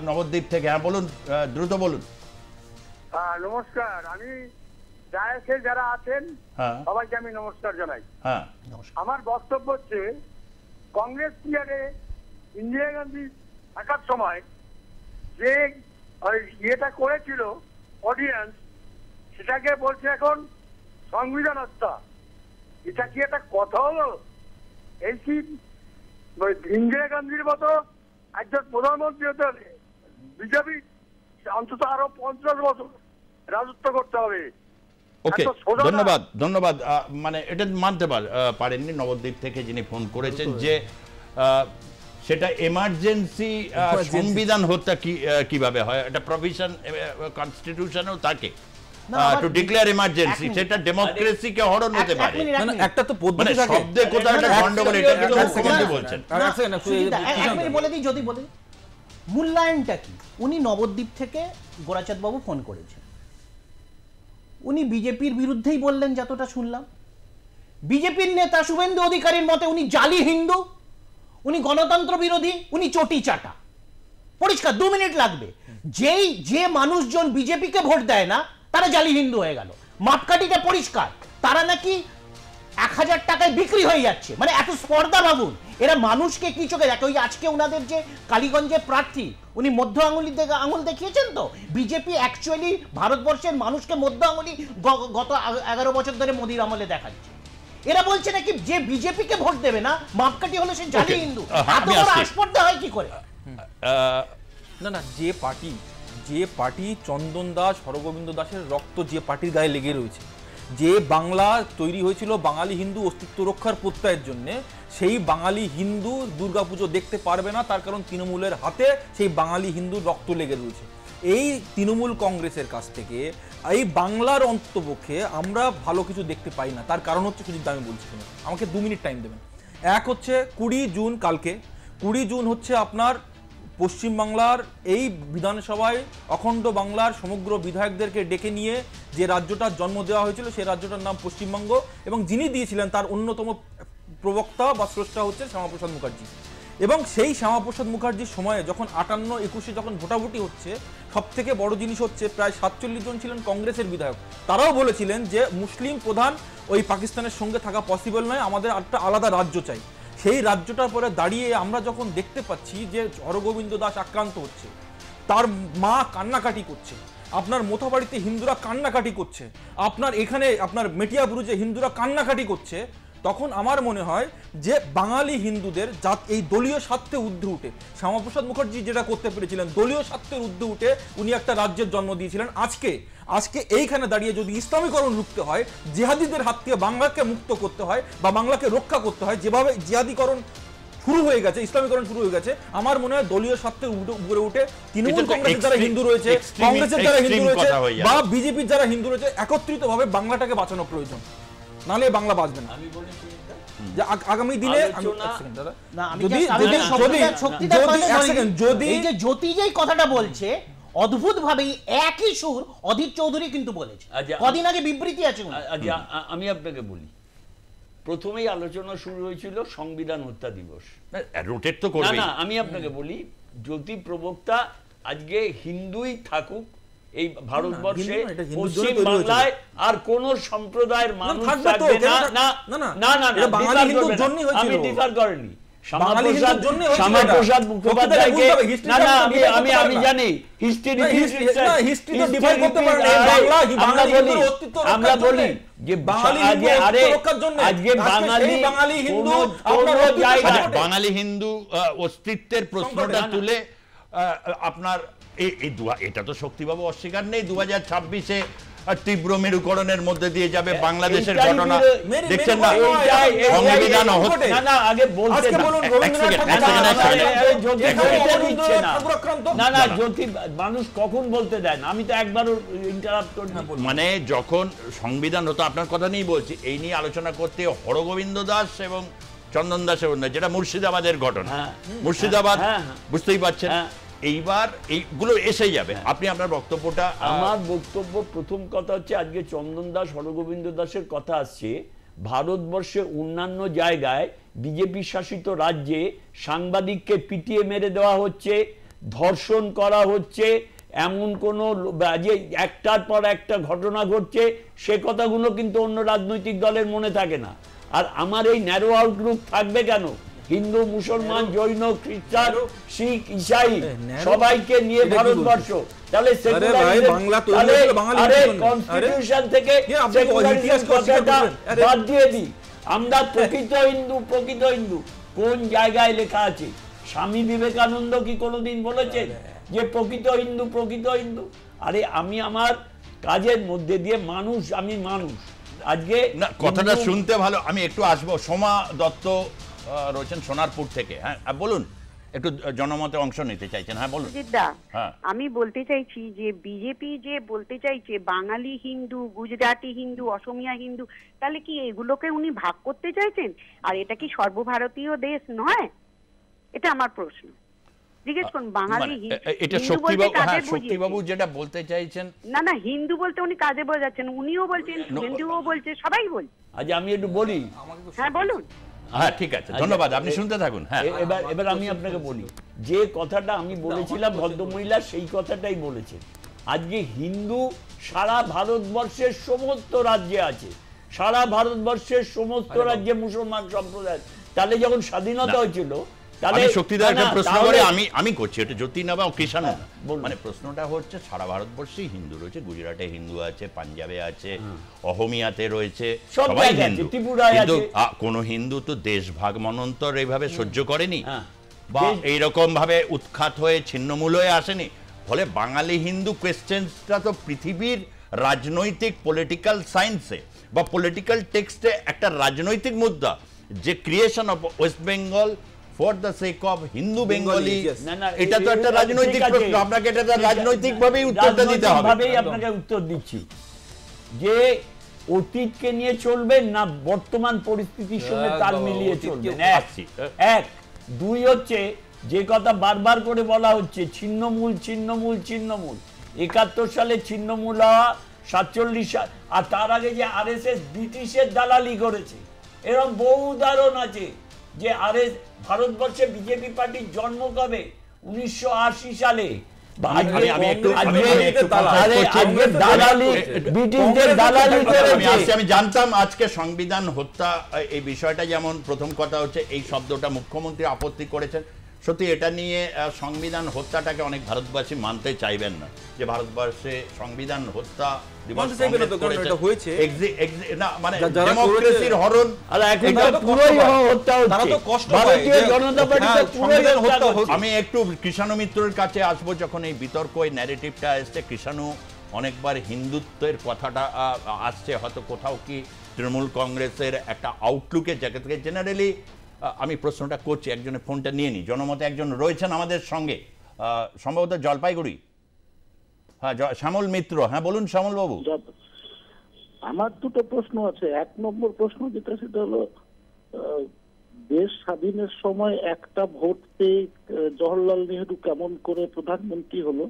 নবদ্বীপ থেকে। হ্যাঁ বলুন, দ্রুত বলুন। নমস্কার, আমি ডায়াসে যারা আছেন হ্যাঁ সবাইকে আমি নমস্কার জানাই। হ্যাঁ আমার বক্তব্য হচ্ছে, কংগ্রেস পিরিয়ডে ইন্দিরা গান্ধী থাকার সময় যে ইয়েটা করেছিল অডিয়েন্স, সেটাকে বলছে এখন সংবিধান হত্যা। এটা কি একটা কথা হলো? এই কি ইন্দিরা গান্ধীর মতো একজন প্রধানমন্ত্রী হতে হলে বিজেপি অন্তত আরো 50 বছর রাজত্ব করতে হবে। ওকে, এত সোজা না। ধন্যবাদ ধন্যবাদ। মানে এটা মানতে পারেননি নবদ্বীপ থেকে যিনি ফোন করেছেন, যে সেটা এমার্জেন্সি সংবিধান হত্যা কিভাবে হয়। এটা প্রভিশন কনস্টিটিউশনেও থাকে না, আবার- টু ডিক্লেয়ার এমার্জেন্সি, এক মিনিট। সেটা ডেমোক্রেসিকে হরণ হতে পারে। এক মিনিট। একটা তো মানে পদ্ধতি থাকে। শব্দে কোথাও একটা গন্ডগোল, এটা কিন্তু এক মুখ্যমন্ত্রী সেকেন্ড। বলছেন। আর এক সেকেন্ড, সুজিতদা, এক মিনিট বলে দিই, যদি বলে দিই। মূল্যায়নটা কি? উনি নবদ্বীপ থেকে গোরাচাঁদ বাবু ফোন করেছেন, উনি বিজেপির বিরুদ্ধেই বললেন, যতটা শুনলাম। বিজেপির নেতা শুভেন্দু অধিকারীর মতে উনি জালি হিন্দু, উনি গণতন্ত্র বিরোধী, উনি চটি চাটা। পরিষ্কার, 2 মিনিট লাগবে। যে মানুষজন বিজেপিকে ভোট দেয় না, তারা জালি হিন্দু হয়ে গেল। মাপকাঠিটা পরিষ্কার। তারা নাকি 1000 টাকায় বিক্রি হয়ে যাচ্ছে। মানে এত স্পর্ধা ভাবুন। এরা মানুষকে কি চোখে দেখে? ওই আজকে ওনাদের যে কালীগঞ্জের প্রার্থী, উনি মধ্য আঙুল দেখিয়েছেন তো। বিজেপি অ্যাকচুয়ালি ভারতবর্ষের মানুষকে মধ্য আঙুলি গত 11 বছর ধরে মোদির আমলে দেখাচ্ছে। এরা বলছে নাকি যে বিজেপিকে ভোট দেবে না, মাপকাঠি হলো সে জালি Okay, হিন্দু। এত আমি বড় আসছি। আস্পর্ধা হয় কি করে? না, যে পার্টি চন্দন দাস, হরগোবিন্দ দাসের রক্ত যে পার্টির গায়ে লেগে রয়েছে, যে বাংলা তৈরি হয়েছিল বাঙালি হিন্দু অস্তিত্ব রক্ষার প্রত্যয়ের জন্য, সেই বাঙালি হিন্দু দুর্গাপুজো দেখতে পারবে না, তার কারণ তৃণমূলের হাতে সেই বাঙালি হিন্দু রক্ত লেগে রয়েছে। এই তৃণমূল কংগ্রেসের কাছ থেকে এই বাংলার অন্তপক্ষে আমরা ভালো কিছু দেখতে পাই না। তার কারণ হচ্ছে, সুজিত, আমি বলছি শুনুন, আমাকে 2 মিনিট টাইম দেবেন। এক হচ্ছে 20 জুন, কালকে 20 জুন হচ্ছে আপনার পশ্চিমবাংলার এই বিধানসভায় অখণ্ড বাংলার সমগ্র বিধায়কদেরকে ডেকে নিয়ে যে রাজ্যটার জন্ম দেওয়া হয়েছিল, সেই রাজ্যটার নাম পশ্চিমবঙ্গ, এবং যিনি দিয়েছিলেন তার অন্যতম প্রবক্তা বা স্রষ্টা হচ্ছে শ্যামাপ্রসাদ মুখার্জি। এবং সেই শ্যামাপ্রসাদ মুখার্জির সময়ে যখন 58-21-এ যখন ভোটাভুটি হচ্ছে, সব থেকে বড় জিনিস হচ্ছে প্রায় 47 জন ছিলেন কংগ্রেসের বিধায়ক। তারাও বলেছিলেন যে মুসলিম প্রধান ওই পাকিস্তানের সঙ্গে থাকা পসিবল নয়, আমাদের একটা আলাদা রাজ্য চাই। সেই রাজ্যটার পরে দাঁড়িয়ে আমরা যখন দেখতে পাচ্ছি যে হরগোবিন্দ দাস আক্রান্ত হচ্ছে, তার মা কান্নাকাটি করছে, আপনার মোথাবাড়িতে হিন্দুরা কান্নাকাটি করছে, আপনার এখানে আপনার মেটিয়াবুরুজে হিন্দুরা কান্নাকাটি করছে, তখন আমার মনে হয় যে বাঙালি হিন্দুদের এই দলীয় স্বার্থে ঊর্ধ্বে উঠে শ্যামাপ্রসাদ মুখার্জি যেটা করতে পেরেছিলেন, দলীয় স্বার্থের ঊর্ধ্বে উঠে উনি একটা রাজ্যের জন্ম দিয়েছিলেন। আজকে এইখানে দাঁড়িয়ে যদি ইসলামীকরণ রুখতে হয়, জিহাদিদের হাত থেকে বাংলাকে মুক্ত করতে হয় বা বাংলাকে রক্ষা করতে হয়, যেভাবে জিহাদিকরণ শুরু হয়ে গেছে, ইসলামীকরণ শুরু হয়ে গেছে, আমার মনে হয় দলীয় স্বার্থের উপরে উঠে তৃণমূল কংগ্রেসের যারা হিন্দু রয়েছে, কংগ্রেসের যারা হিন্দু রয়েছে বা বিজেপির যারা হিন্দু রয়েছে, একত্রিতভাবে বাংলাটাকে বাঁচানো প্রয়োজন, নাহলে বাংলা বাঁচবে না। আমি বলেছি যে আগামী দিনে না, আমি এই যে জ্যোতি যেই কথাটা বলছে, অদ্ভুত ভাবে একই সুর অধীর চৌধুরী কিন্তু বলেছে। আচ্ছা, কদিন আগে বিবৃতি আছে ওনার। আমি আপনাকে বলি, প্রথমেই আলোচনা শুরু হয়েছিল সংবিধান হত্যা দিবস। রোটেট তো না করবেই। না, আমি আপনাকে বলি, জ্যোতি প্রবক্তা আজকে হিন্দুই থাকুক এই ভারতবর্ষে, পশ্চিম বাংলায় আর কোন সম্প্রদায়ের মানুষ থাকবে না। না না না না, বাঙালি হিন্দুর জন্যই হয়েছিল। আমি ডিফার করিনি। শ্যামাপ্রসাদ মুখোপাধ্যায়কে না না, আমি জানি আমরা বলি যে বাঙালি হিন্দু অস্তিত্বের প্রশ্নটা তুলে আপনার এটা তো শক্তিবাবু অস্বীকার নেই, 2026-এ তীব্র মেরুকরণের মধ্যে দিয়ে যাবে বাংলাদেশের ঘটনা। দেখছেন না সংবিধান না আগে বলতে না না, জ্যোতি মানুষ কখন বলতে দেয় না, আমি তো একবারও ইন্টারাপ্ট করি। মানে যখন সংবিধান হতো, আপনার কথা নিয়েই বলছি, এই নিয়ে আলোচনা করতে হরগোবিন্দ দাস এবং চন্দন দাসের, যেটা মুর্শিদাবাদের ঘটনা, মুর্শিদাবাদ বুঝতেই পারছেন, এইবার এইগুলো এসে যাবে। আপনি আপনার বক্তব্যটা আমার বক্তব্য প্রথম কথা হচ্ছে, আজকে চন্দন দাস হরগোবিন্দ দাসের কথা আসছে, ভারতবর্ষে অন্যান্য জায়গায় বিজেপি শাসিত রাজ্যে সাংবাদিককে পিটিয়ে মেরে দেওয়া হচ্ছে, ধর্ষণ করা হচ্ছে, এমন কোনো যে একটার পর একটা ঘটনা ঘটছে, সে কথাগুলো কিন্তু অন্য রাজনৈতিক দলের মনে থাকে না। আর আমার এই ন্যারো আউটলুক থাকবে কেন? হিন্দু, মুসলমান, জৈন, খ্রিস্টান, শিখ, ইসাই সবাইকে নিয়ে ভারতবর্ষ, তাহলে কনস্টিটিউশন থেকে কথাটা বাদ দিয়ে দিই। আমরা প্রকৃত হিন্দু কোন জায়গায় লেখা আছে? স্বামী বিবেকানন্দ কি কোনোদিন বলেছেন যে প্রকৃত হিন্দু? আরে আমি আমার কাজের মধ্যে দিয়ে আমি মানুষ। আজকে না, কথাটা শুনতে ভালো। আমি একটু আসবো। সোমা দত্ত রয়েছেন সোনারপুর থেকে। হ্যাঁ বলুন, একটু জনমতে অংশ নিতে চাইছেন। হ্যাঁ বলুন। আমি বলতে চাইছি যে বিজেপি যে বলতে চাইছে বাঙালি হিন্দু, গুজরাটি হিন্দু, অসমিয়া হিন্দু, তাহলে কি এগুলোকে উনি ভাগ করতে চাইছেন? আর এটা কি সর্বভারতীয় দেশ নয়? এটা আমার প্রশ্ন। জিজ্ঞেস করুন বাঙালি এটা শক্তিবাবু যেটা বলতে চাইছেন। না হিন্দু বলতে উনি কাজে বোঝাচ্ছেন, উনিও বলছেন, হিন্দুও বলছে, সবাই বলছে। আজ আমি একটু বলি। হ্যাঁ বলুন। হ্যাঁ ঠিক আছে, ধন্যবাদ, আপনি শুনতে থাকুন। হ্যাঁ এবার আমি আপনাকে বলি, যে কথাটা আমি বলেছিলাম ভদ্রমহিলা সেই কথাটাই বলেছেন। আজকে হিন্দু সারা ভারতবর্ষের সমস্ত রাজ্যে আছে, সারা ভারতবর্ষের সমস্ত রাজ্যে মুসলমান সম্প্রদায়। তাহলে যখন স্বাধীনতা হয়েছিল, আমি শক্তিদারকে প্রশ্ন করে আমি করছি, এটা জ্যোতি না বা কৃষাণ না, মানে প্রশ্নটা হচ্ছে সারা ভারতবর্ষেই হিন্দু রয়েছে, গুজরাটে হিন্দু আছে, পাঞ্জাবে আছে, অহমিয়াতে রয়েছে, সবাই হিন্দু, কিন্তু কোন হিন্দু তো দেশ ভাগ মনন্তর এইভাবে সহ্য করেনি বা এইরকম ভাবে উৎখাত হয়ে ছিন্নমূল হয়ে আসেনি। ফলে বাঙালি হিন্দু কোয়েশ্চেনটা তো পৃথিবীর রাজনৈতিক পলিটিক্যাল সায়েন্সে বা পলিটিক্যাল টেক্সটে একটা রাজনৈতিক মুদ্রা, যে creation of West Bengal for the sake of Hindu Bengali, এটা তো একটা রাজনৈতিক প্রশ্ন। আপনাকে এটা রাজনৈতিক ভাবেই উত্তরটা দিতে হবে। আপনাকে উত্তর দিচ্ছি যে অতীতকে নিয়ে চলবেন না বর্তমান পরিস্থিতির সঙ্গে তাল মিলিয়ে চলবেন। এক দুই হচ্ছে যে কথা বারবার করে বলা হচ্ছে ছিন্নমূল ৭১ সালে ছিন্নমূল হওয়া, ৪৭ সাল, আর তার আগে যে আরএসএস ব্রিটিশের দালালি করেছে, এরকম বহু উদাহরণ আছে। যে ভারতবর্ষে বিজেপি পার্টির জন্ম কবে? ১৯৮০ সালে। আমি জানতাম আজকে সংবিধান হত্যা এই বিষয়টা, যেমন প্রথম কথা হচ্ছে এই শব্দটা মুখ্যমন্ত্রী আপত্তি করেছেন। সত্যি এটা নিয়ে সংবিধান হত্যাটাকে অনেক ভারতবাসী মানতে চাইবেন না, যে ভারতবর্ষে সংবিধান হত্যা আমি একটু কৃষাণু মিত্রের কাছে আসবো। যখন এই বিতর্ক, এই ন্যারেটিভটা এসছে, কৃষাণু অনেকবার হিন্দুত্বের কথাটা আসছে, হয়তো কোথাও কি তৃণমূল কংগ্রেসের একটা আউটলুকের জায়গা থেকে জেনারেলি আমি প্রশ্নটা করছি। একজনের ফোনটা নিয়ে নি, জনমতে একজন রয়েছেন আমাদের সঙ্গে, সম্ভবত জলপাইগুড়ি। হ্যাঁ শ্যামল মিত্র। হ্যাঁ বলুন শ্যামল বাবু। আমার দুটো প্রশ্ন আছে। এক নম্বর প্রশ্ন যেটা, সেটা হলো দেশ স্বাধীনের সময় একটা ভোট পেয়ে জওহরলাল নেহরু কেমন করে প্রধানমন্ত্রী হলো,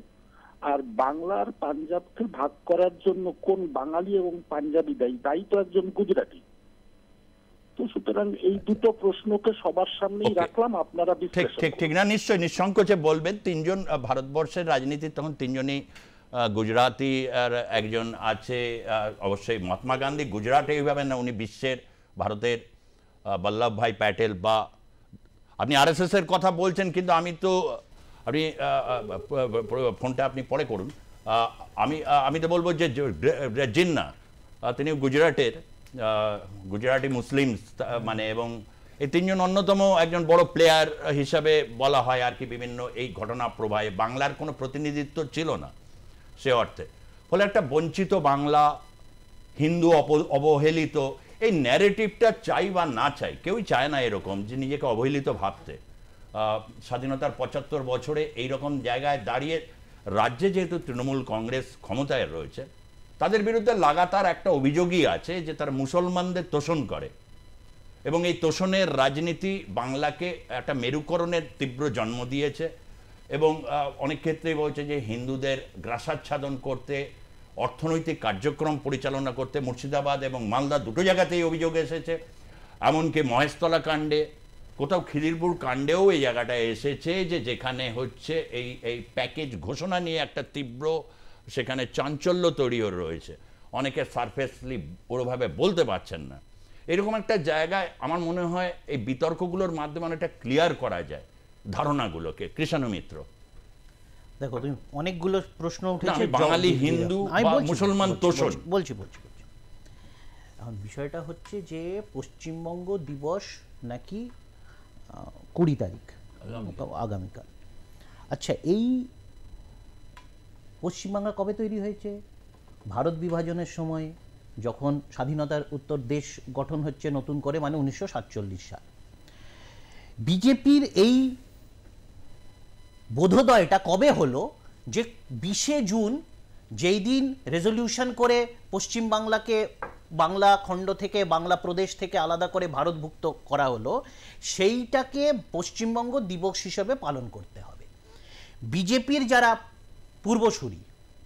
আর বাংলার পাঞ্জাবকে ভাগ করার জন্য কোন বাঙালি এবং পাঞ্জাবি দায়ী তো একজন গুজরাটি। তো সুতরাং এই দুটো প্রশ্নকে সবার সামনেই রাখলাম, আপনারা ঠিক না, নিশ্চয়ই নিঃসংকোচে বলবেন। তিনজন ভারতবর্ষের রাজনীতির তখন তিনজনই গুজরাটি, আর একজন আছে অবশ্যই মহাত্মা গান্ধী। গুজরাট এইভাবে না, উনি বিশ্বের ভারতের বল্লভভাই প্যাটেল, বা আপনি আরএসএস এর কথা বলছেন, কিন্তু আমি তো আপনি ফোনটা আপনি পরে করুন। আমি তো বলবো যে জিন্না, তিনি গুজরাটের গুজরাটি মুসলিম, মানে, এবং এই তিনজন অন্যতম একজন বড় প্লেয়ার হিসাবে বলা হয় আর কি। বিভিন্ন এই ঘটনা প্রবাহে বাংলার কোনো প্রতিনিধিত্ব ছিল না সে অর্থে। ফলে একটা বঞ্চিত বাংলা, হিন্দু অবহেলিত, এই ন্যারেটিভটা চাই বা না চাই, কেউই চায় না এরকম যে নিজেকে অবহেলিত ভাবতে। স্বাধীনতার ৭৫ বছরে এইরকম জায়গায় দাঁড়িয়ে রাজ্যে যেহেতু তৃণমূল কংগ্রেস ক্ষমতায় রয়েছে, তাদের বিরুদ্ধে লাগাতার একটা অভিযোগই আছে যে তারা মুসলমানদের তোষণ করে, এবং এই তোষণের রাজনীতি বাংলাকে একটা মেরুকরণের তীব্র জন্ম দিয়েছে। এবং অনেক ক্ষেত্রেই বলছে যে হিন্দুদের গ্রাসাচ্ছাদন করতে, অর্থনৈতিক কার্যক্রম পরিচালনা করতে মুর্শিদাবাদ এবং মালদা দুটো জায়গাতেই অভিযোগ এসেছে। এমনকি মহেশতলা কাণ্ডে, কোথাও খিদিরপুর কাণ্ডেও এই জায়গাটায় এসেছে যে যেখানে হচ্ছে এই প্যাকেজ ঘোষণা নিয়ে একটা তীব্র সেখানে চাঞ্চল্য তৈরিও রয়েছে, অনেকে সারফেসলি ওরভাবে বলতে পারছেন না। এরকম একটা জায়গায় আমার মনে হয় এই বিতর্কগুলোর মাধ্যমে অনেকটা ক্লিয়ার করা যায় ধারণাগুলোকে। কৃষ্ণ মিত্র, দেখো তুমি অনেকগুলো প্রশ্ন উঠেছে, বাঙালি হিন্দু বা মুসলমান তোষণ বলছি। এখন বিষয়টা হচ্ছে যে পশ্চিমবঙ্গ দিবস নাকি 20 তারিখ আগামীকাল। আচ্ছা, এই পশ্চিমবাংলা কবে তৈরি হয়েছে? ভারত বিভাজনের সময়, যখন স্বাধীনতার উত্তর দেশ গঠন হচ্ছে নতুন করে, মানে 1947 সাল। বিজেপির এই বোধোদয়টা কবে হলো যে 20শে জুন যেই দিন রেজলিউশন করে পশ্চিমবাংলাকে বাংলা খণ্ড থেকে, বাংলা প্রদেশ থেকে আলাদা করে ভারতভুক্ত করা হলো, সেইটাকে পশ্চিমবঙ্গ দিবস হিসেবে পালন করতে হবে। বিজেপির যারা পূর্বসূরি,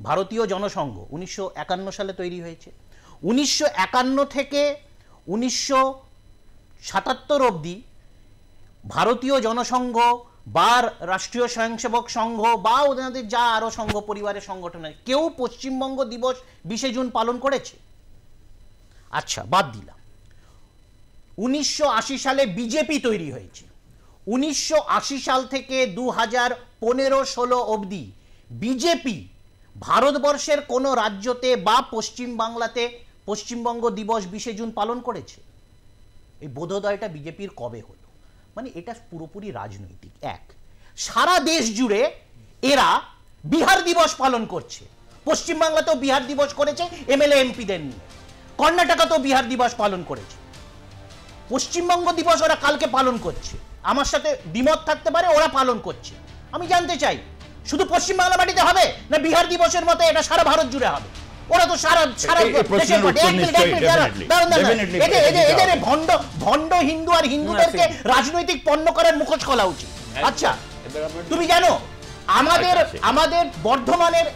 ভারতীয় জনসংঘ 1951 সালে তৈরি হয়েছে। 1951 থেকে 1977 অবধি ভারতীয় জনসংঘ বা রাষ্ট্রীয় স্বয়ংসেবক সংঘ বা ওদের যা আরো সংঘ পরিবারের সংগঠনের কেউ পশ্চিমবঙ্গ দিবস 20শে জুন পালন করেছে? আচ্ছা, বাদ দিলাম। 1980 সালে বিজেপি তৈরি হয়েছে। 1980 সাল থেকে 2015-16 অবধি বিজেপি ভারতবর্ষের কোনো রাজ্যতে বা পশ্চিমবাংলাতে পশ্চিমবঙ্গ দিবস 20শে জুন পালন করেছে? এই বোধোদয়টা বিজেপির কবে হলো? মানে এটা পুরোপুরি রাজনৈতিক। এক, সারা দেশ জুড়ে এরা বিহার দিবস পালন করছে। পশ্চিমবাংলাতেও বিহার দিবস করেছে এমএলএ এমপিদের নিয়ে, কর্ণাটকাতেও বিহার দিবস পালন করেছে। পশ্চিমবঙ্গ দিবস ওরা কালকে পালন করছে, আমার সাথে দ্বিমত থাকতে পারে, ওরা পালন করছে। আমি জানতে চাই, শুধু পশ্চিমবাংলা মাটিতে হবে না বিহার দিবসের মতো এটা সারা ভারত জুড়ে হবে? ওরা তো সারা এদের ভণ্ড হিন্দু আর হিন্দুদেরকে রাজনৈতিক পণ্য করার মুখোশ খোলা উচিত। আচ্ছা, তুমি জানো আমাদের বর্ধমানের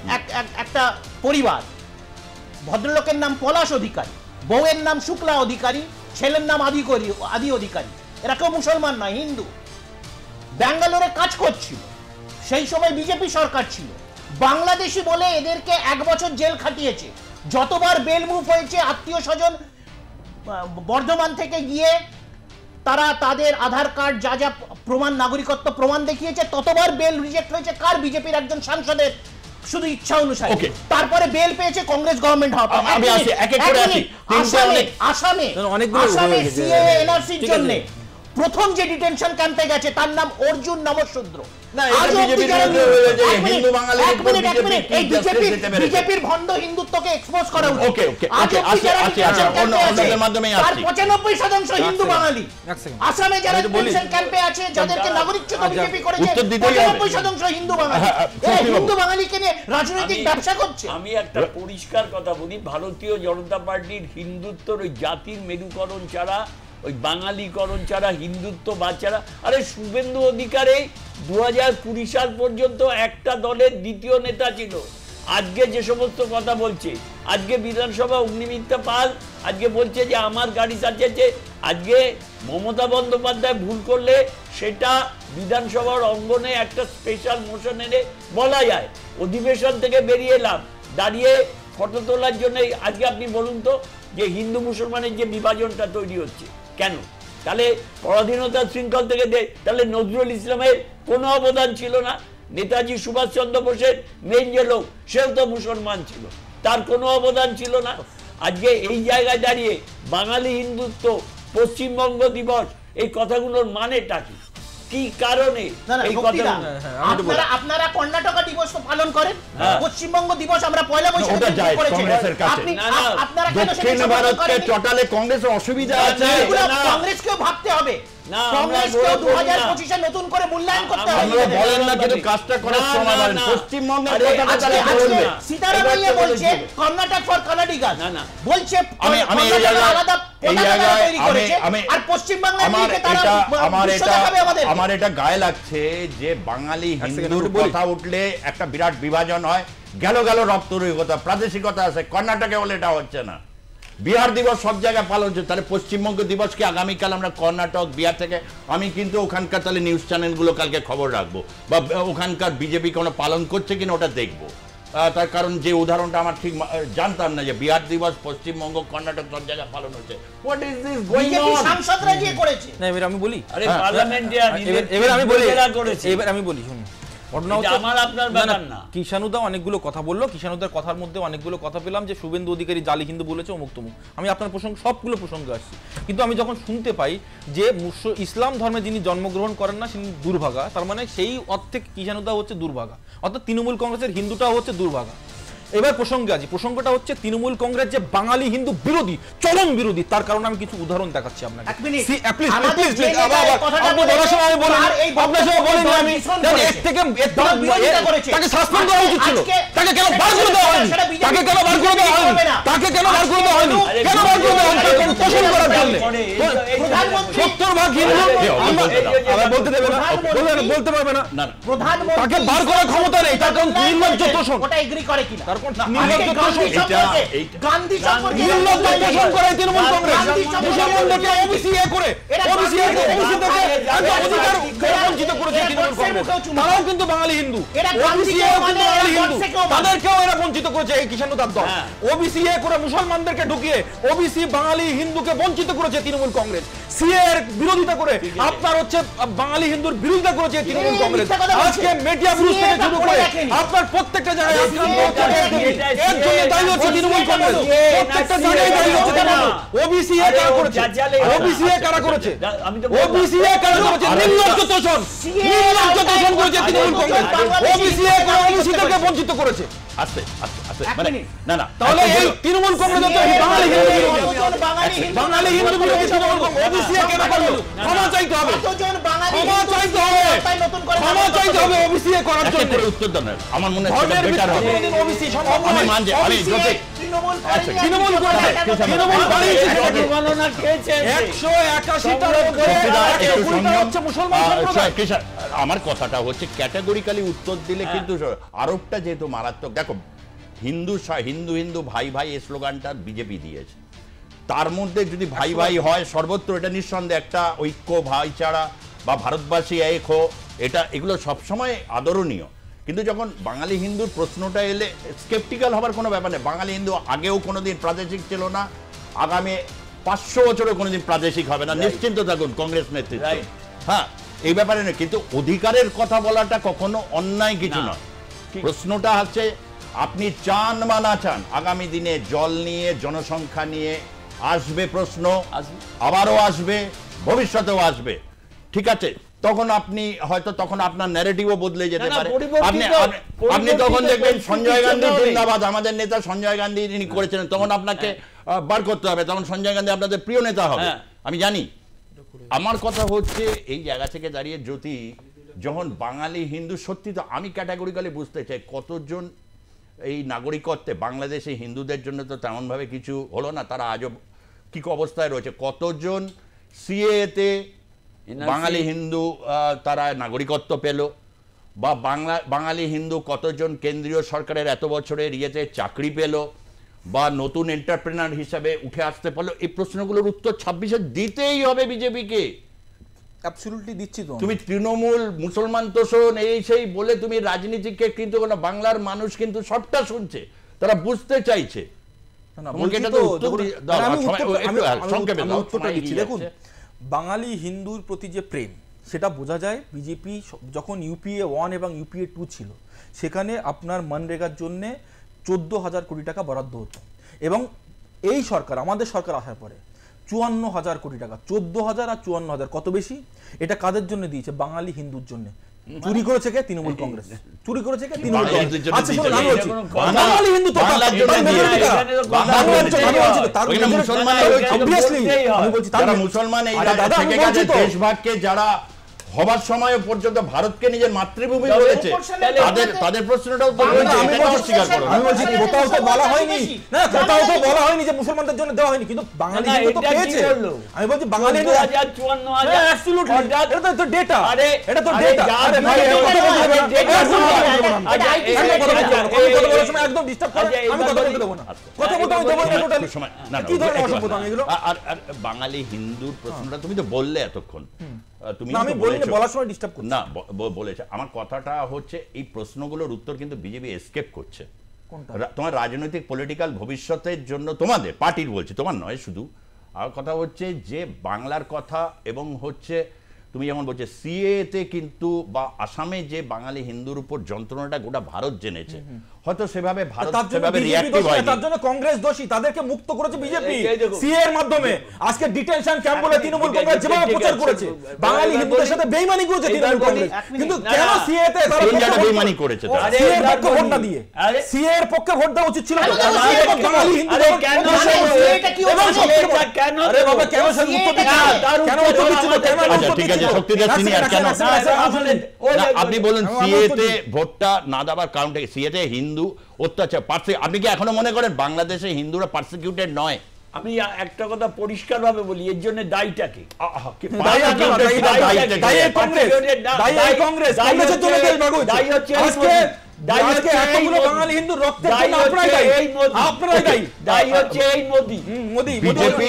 একটা পরিবার, ভদ্রলোকের নাম পলাশ অধিকারী, বউয়ের নাম শুক্লা অধিকারী, ছেলের নাম আদি অধিকারী। এরা কেউ মুসলমান নয়, হিন্দু। ব্যাঙ্গালোরে কাজ করছিল, সেই সময় বিজেপি সরকার ছিল। বাংলাদেশি বলে এদেরকে 1 বছর জেল খাটিয়েছে। যতবার বেল মুভ হয়েছে, আত্মীয় স্বজন বর্ধমান থেকে গিয়ে তারা তাদের আধার কার্ড যা যা প্রমাণ, নাগরিকত্ব প্রমাণ দেখিয়েছে, ততবার বেল রিজেক্ট হয়েছে। কার? বিজেপির একজন সাংসদের, শুধু ইচ্ছা অনুসারে। তারপরে বেল পেয়েছে কংগ্রেস গভর্নমেন্ট হওয়ার পর। আসামে সিএএ এনআরসির জন্য প্রথম যে ডিটেনশন ক্যাম্পে গেছে তার নাম অর্জুন নমঃশূদ্র। বিজেপির ভণ্ড হিন্দুত্বকে এক্সপোজ করা উচিত। 95% হিন্দু বাঙালি। আসামে যারা ডিটেনশন ক্যাম্পে আছে, যাদেরকে নাগরিকত্ব বিজেপি করেছে, 95% হিন্দু বাঙালি। হিন্দু বাঙালিকে নিয়ে রাজনৈতিক ব্যবসা করছে। আমি একটা পরিষ্কার কথা বলি, ভারতীয় জনতা পার্টির হিন্দুত্বর ওই জাতির মেরুকরণ ছাড়া, ওই বাঙালিকরণ ছাড়া, হিন্দুত্ব বাচ্চারা, আরে শুভেন্দু অধিকারী 2020 সাল পর্যন্ত একটা দলের দ্বিতীয় নেতা ছিল। আজকে যে সমস্ত কথা বলছে, আজকে বিধানসভা অগ্নিমিত্রা পাল আজকে বলছে যে আমার গাড়ি সাজিয়েছে। আজকে মমতা বন্দ্যোপাধ্যায় ভুল করলে সেটা বিধানসভার অঙ্গনে একটা স্পেশাল মোশন এনে বলা যায়। অধিবেশন থেকে বেরিয়ে এলাম, দাঁড়িয়ে ফটো তোলার জন্য। আজকে আপনি বলুন তো, যে হিন্দু মুসলমানের যে বিভাজনটা তৈরি হচ্ছে কেন? তাহলে পরাধীনতার শৃঙ্খল থেকে তাহলে নজরুল ইসলামের কোনো অবদান ছিল না? নেতাজি সুভাষচন্দ্র বোসের মেইন যে লোক, সেও তো মুসলমান ছিল, তার কোনো অবদান ছিল না? আজকে এই জায়গায় দাঁড়িয়ে বাঙালি হিন্দুত্ব, পশ্চিমবঙ্গ দিবস, এই কথাগুলোর মানেটা কি? কি কারণে এই কথা? আপনারা কর্ণাটকা দিবস পালন করেন, পশ্চিমবঙ্গ দিবস আমরা পয়লা বৈশাখে করেছি। আপনারা কেন দক্ষিণ ভারতকে চটালে কংগ্রেসের অসুবিধা আছে? কংগ্রেসকেও ভাবতে হবে। না, কংগ্রেসকে আমরা 2025 নতুন করে মূল্যায়ন করতে হবে। আপনারা বলেন না কিন্তু কাজটা করার না, সময় না, বলেন না। পশ্চিমবঙ্গের আরে, কথাটা আজকে- তারা আজকে- বলবে। সীতারামাইয়া বলছে কর্ণাটক ফর কানাডিগান, না, না। বলছে আমি এই কর্ণাটক জায়গায় আলাদা এই পতাকা জায়গায় তৈরি করেছে, আমি আর পশ্চিমবাংলার আমার দিকে তারা এটা বিশ্ব দেখাবে আমাদের। আমার এটা গায়ে লাগছে যে বাঙালি হিন্দুর কথা উঠলে একটা বিরাট বিভাজন হয়, গেল রক্তরৈকতা প্রাদেশিকতা আছে, কর্ণাটকে বলে এটা হচ্ছে না। বিহার দিবস সব জায়গায় পালন হচ্ছে, তাহলে পশ্চিমবঙ্গ দিবস কি আগামীকাল আমরা কর্ণাটক বিহার থেকে, আমি কিন্তু ওখানকার তাহলে নিউজ চ্যানেলগুলো কালকে খবর রাখবো, বা ওখানকার বিজেপি কোনো পালন করছে কিনা ওটা দেখবো। তার কারণ যে উদাহরণটা আমার ঠিক জানতাম না যে বিহার দিবস পশ্চিমবঙ্গ কর্ণাটক সব জায়গায় পালন হচ্ছে। What is this going BJP on? সাংসদরা যে করেছে, না এবার আমি বলি, আরে পার্লামেন্টে এবার আমি বলি, করেছে। এবার আমি বলি শুনুন, ঘটনা এটা হচ্ছে আমার আপনার ব্যাপার না। কিষানুদা অনেকগুলো কথা বললো, কিষানুদার কথার মধ্যে অনেকগুলো কথা পেলাম যে শুভেন্দু অধিকারী জালি হিন্দু বলেছে অমুক তমুক। আমি আপনার প্রসঙ্গ সবগুলো প্রসঙ্গে আসছি, কিন্তু আমি যখন শুনতে পাই যে ইসলাম ধর্মে যিনি জন্মগ্রহণ করেন না তিনি দুর্ভাগা, তার মানে সেই অর্থে কিষানুদা হচ্ছে দুর্ভাগা, অর্থাৎ তৃণমূল কংগ্রেসের হিন্দুটাও হচ্ছে দুর্ভাগা। এবার প্রসঙ্গে আছি, প্রসঙ্গটা হচ্ছে তৃণমূল কংগ্রেস যে বাঙালি হিন্দু বিরোধী, চরম বিরোধী, তার কারণে আমি কিছু উদাহরণ দেখাচ্ছি আপনাকে। এক মিনিট। Please, আমাদের please, যে please, নেতা এই কথাটা আপনি বলেছে, বলার সময় আমি বলিনি, তার এই আপনার সময় বলিনি বক্তব্য আমি, ভীষণ তাহলে করেছে। এর থেকে দল বিরোধিতা করেছে। তাকে সাসপেন্ড করা উচিত ছিল, আজকে- তাকে কেন বার করে দেওয়া হয়নি, সেটা বিজেপি তাকে কেন বার করে দেওয়া হয়নি, করবে না। তাকে কেন বার করে দেওয়া হয়নি, আরে কেন বার করে দেওয়া হয়নি, আরে তাকে পোষণ করার জন্য। প্রধানমন্ত্রী 70 ভাগ হিন্দু, আবার বলতে দেবে না, বলতে পারবে না, না, প্রধানমন্ত্রী তাকে বার করার ক্ষমতা নেই, তার কারণ নির্লজ্জ তোষণ, ওটা এগ্রি করে কিনা? তার কারণ আজকে নির্লজ্জ তোষণ, গান্ধী সম্পর্কে নির্লজ্জ তোষণ করে তৃণমূল কংগ্রেস, গান্ধী সম্পর্কে মুসলমানদেরকে ওবিসি করে, এরা ওবিসি থেকে অধিকার বঞ্চিত করেছে তৃণমূল কংগ্রেস, তারাও কিন্তু বাঙালি হিন্দু, এরা ওবিসি গান্ধীকেও কিন্তু মানে, বাঙালি এরা হিন্দু, গডসেকেও মানে। তাদেরকেও এরা বঞ্চিত করেছে এই কিষানুদার দল, ওবিসি করে মুসলমানদেরকে ঢুকিয়ে ওবিসি বাঙালি হিন্দুকে বঞ্চিত করেছে তৃণমূল কংগ্রেস, সিএ এর বিরোধিতা করে আপনার হচ্ছে বাঙালি হিন্দুর বিরোধিতা করেছে তৃণমূল কংগ্রেস। আজকে মিডিয়া ব্রুজ থেকে শুরু করে আপনার প্রত্যেকটা জায়গায় আক্রান্ত হচ্ছে এর জন্য দায়ী হচ্ছে তৃণমূল কংগ্রেস, প্রত্যেকটা জায়গায় দায়ী হচ্ছে তৃণমূল। ওবিসি এ কারা করেছে, ওবিসি এ কারা করেছে, ওবিসি এ কারা করেছে, নির্লজ্জ তোষণ, নির্লজ্জ তোষণ করেছে তৃণমূল কংগ্রেস, ওবিসি এ করে ওবিসিদেরকে বঞ্চিত করেছে। আস্তে আস্তে আস্তে মানে না না তাহলে এই তৃণমূল কংগ্রেস হচ্ছে বাঙালি হিন্দু বিরোধী, বাঙালি হিন্দু বিরোধী তৃণমূল কংগ্রেস, ওবিসি এ কেন করলো, ক্ষমা চাইতে হবে, ক্ষমা চাইতে হবে, ক্ষমা চাইতে হবে ওবিসি এ করার একটা জন্য। করে উত্তর দেন, আমার মনে হয় ধর্মের সেটা বেটার হবে। ভিত্তিতে ওবিসি সম্ভব আমি নয়, মানছি, আমি যদি তৃণমূল করেছে, তৃণমূল বানিয়েছে, গণনা খেয়েছে 181টার মধ্যে 120টা হচ্ছে মুসলমান সম্প্রদায়। আমার কথাটা হচ্ছে ক্যাটাগরিক্যালি উত্তর দিলে কিন্তু আরোপটা যেহেতু মারাত্মক। দেখো হিন্দু হিন্দু হিন্দু ভাই ভাই এই স্লোগানটা বিজেপি দিয়েছে, তার মধ্যে যদি ভাই ভাই হয় সর্বত্র, এটা নিঃসন্দেহে একটা ঐক্য ভাইচারা বা ভারতবাসী এক হো, এটা এগুলো সবসময় আদরণীয়। কিন্তু যখন বাঙালি হিন্দুর প্রশ্নটা এলে স্কেপটিক্যাল হবার কোনো ব্যাপার নেই। বাঙালি হিন্দু আগেও কোনোদিন প্রাদেশিক ছিল না, আগামী 500 বছরে কোনোদিন প্রাদেশিক হবে না, নিশ্চিন্ত থাকুন কংগ্রেস নেতৃত্ব। হ্যাঁ, এই ব্যাপারে নয়, কিন্তু অধিকারের কথা বলাটা কখনো অন্যায় কিছু নয়। প্রশ্নটা হচ্ছে আপনি চান বা না চান, আগামী দিনে জল নিয়ে জনসংখ্যা নিয়ে আসবে প্রশ্ন, আবারও আসবে, ভবিষ্যতেও আসবে, ঠিক আছে? তখন আপনি হয়তো তখন আপনার ন্যারেটিভও বদলে যেতে পারে। আপনি তখন দেখবেন সঞ্জয় গান্ধী জিন্দাবাদ, আমাদের নেতা সঞ্জয় গান্ধী তিনি করেছিলেন, তখন আপনাকে বার করতে হবে, তখন সঞ্জয় গান্ধী আপনাদের প্রিয় নেতা হবে, আমি জানি। আমার কথা হচ্ছে এই জায়গা থেকে দাঁড়িয়ে যদি যখন বাঙালি হিন্দু, সত্যি তো আমি ক্যাটাগরিক্যালি বুঝতে চাই কতজন এই নাগরিকত্বে বাংলাদেশে হিন্দুদের জন্য তো তেমনভাবে কিছু হলো না, তারা আজও কি অবস্থায় রয়েছে, কতজন সিএতে বাঙালি হিন্দু তারা নাগরিকত্ব পেল, বা বাঙালি হিন্দু কতজন কেন্দ্রীয় সরকারের এত বছরের ইয়েতে চাকরি পেল, বা নতুন এন্টারপ্রেনার হিসাবে উঠে আসতে পারলো। এই প্রশ্নগুলোর উত্তর 26-এ দিতেই হবে বিজেপিকে। অ্যাবসলিউটলি দিচ্ছি তো। তুমি তৃণমূল মুসলমান তোষণ এই সেই বলে তুমি রাজনীতিকে কিন্তু কোনো, বাংলার মানুষ কিন্তু সবটা শুনছে, তারা বুঝতে চাইছে। দেখুন, বাঙালি হিন্দুর প্রতি যে প্রেম সেটা বোঝা যায়। বিজেপি যখন ইউপিএ 1 এবং ইউপিএ 2 ছিল, সেখানে আপনার মনরেগার জন্য 14,000 কোটি টাকা বরাদ্দ হতো, এবং এই সরকার, আমাদের সরকার আসার পরে 54,000 কোটি টাকা, 14,000 আর 54,000 কত বেশি? এটা কাদের জন্য দিয়েছে? বাঙালি হিন্দুর জন্য। চুরি করেছে কে? তৃণমূল কংগ্রেস। চুরি করেছে কে? তৃণমূল বাঙালি কংগ্রেস। হিন্দুর জন্য আচ্ছা, শোনো, দিয়েছে। আমি বলছি, বাঙালি হিন্দু তো বাংলার জন্য তার দিয়েছে। majority কারা? বাংলার বাংলার জন্য জন্য, আমি বলছি তো, তার ওখানে majority- মুসলমান Obviously, আমি বলছি তার যারা majority- মুসলমান এই আচ্ছা, দাদা, থেকে আমি বলছি গেছে তো। দেশভাগকে, যারা হবার সময় পর্যন্ত ভারতকে নিজের মাতৃভূমি বলেছে, তাদের প্রশ্নটাও তো রয়েছে, আমি এটাও বলছি, অস্বীকার করো না। আমি বলছি কোথাও তো বলা হয়নি, না কোথাও তো বলা হয়নি যে মুসলমানদের জন্য দেওয়া হয়নি, কিন্তু বাঙালি না, হিন্দু তো এটা কি পেয়েছে। হলো? আমি বলছি বাঙালি হিন্দু 54,000 হ্যাঁ, absolutely, এটা তো ডেটা, এটা তো আরে ডেটা। যা আরে ভাই, data কথা বলতে দেবে না। data একদম কথা বলতে দেবে না। আচ্ছা, একদম কথা বলতে দেবে না। আমি কথা বলার সময় একদম ডিস্টার্ব করে, আচ্ছা, আমি কথা বলতে দেবো না। কথা বলতে আমি দেবো না টোটালি। কি ধরনের অসভ্যতা আমি এগুলো? আর বাঙালি হিন্দুর প্রশ্নটা তুমি তো বললে এতক্ষণ, তুমি না, আমি বলিনি, বলার সময় ডিস্টার্ব করছি। না বলেছে। আমার কথাটা হচ্ছে এই প্রশ্নগুলোর উত্তর কিন্তু বিজেপি এসকেপ করছে। তোমার রাজনৈতিক পলিটিক্যাল ভবিষ্যতের জন্য, তোমাদের পার্টির বলছি, তোমার নয় শুধু। আর কথা হচ্ছে যে বাংলার কথা, এবং হচ্ছে তুমি যেমন বলছে সিএতে কিন্তু, বা আসামে যে বাঙালি হিন্দুর উপর যন্ত্রণাটা গোটা ভারত জেনেছে, হয়তো সেভাবে ভারত তার জন্য সেভাবে বিজেপি রিঅ্যাক্টিভ দোষী, হয়নি। তার জন্য কংগ্রেস দোষী, তাদেরকে মুক্ত করেছে বিজেপি এই দেখো। সিএ এর মাধ্যমে। আজকে ডিটেনশন ক্যাম্প বলে তৃণমূল কংগ্রেস যেভাবে প্রচার করেছে, বাঙালি হিন্দুদের সাথে বেইমানি করেছে তৃণমূল কংগ্রেস। কিন্তু কেন সিএ তে তারা কোন জায়গায় বেইমানি করেছে তারা? আরে সিএ এর এবার পক্ষে ভোট না বলি। দিয়ে আরে সিএ এর পক্ষে ভোট দেওয়া উচিত ছিল তো। কেন না, CA এখন বাঙালি হিন্দু আরে কেন এবং CA কেন আরে বাবা, কেন সে উত্তর দিচ্ছে না? কেন উত্তর দিচ্ছে না? কেন আচ্ছা, উত্তর ঠিক দিচ্ছে আছে, না? শক্তিদাস তিনি আর কেন? না, আপনি বলুন আমি সিএতে বলছি। ভোটটা না দেওয়ার কারণটা কি? সিএতে হিন্দু অত্যাচার, আপনি কি এখনো মনে করেন বাংলাদেশে হিন্দুরা পার্সিকিউটেড নয়? আমি একটা কথা পরিষ্কারভাবে বলি, এর জন্য দায়ীটাকে দায়ী আর কারা? দায়ী এই কংগ্রেস, দায়ী এই কংগ্রেস, কংগ্রেসের জন্য দেশ ভাগ হয়েছে। দায়ী হচ্ছে এই আজকে দায়ী আজকে হচ্ছে এই এতগুলো মোদি। বাঙালি হিন্দু রক্তের দায়ী জন্য আপনারাই হচ্ছে দায়ী, এই মোদি। আপনারাই দায়ী। দায়ী হচ্ছে এই মোদি। মোদি বিজেপি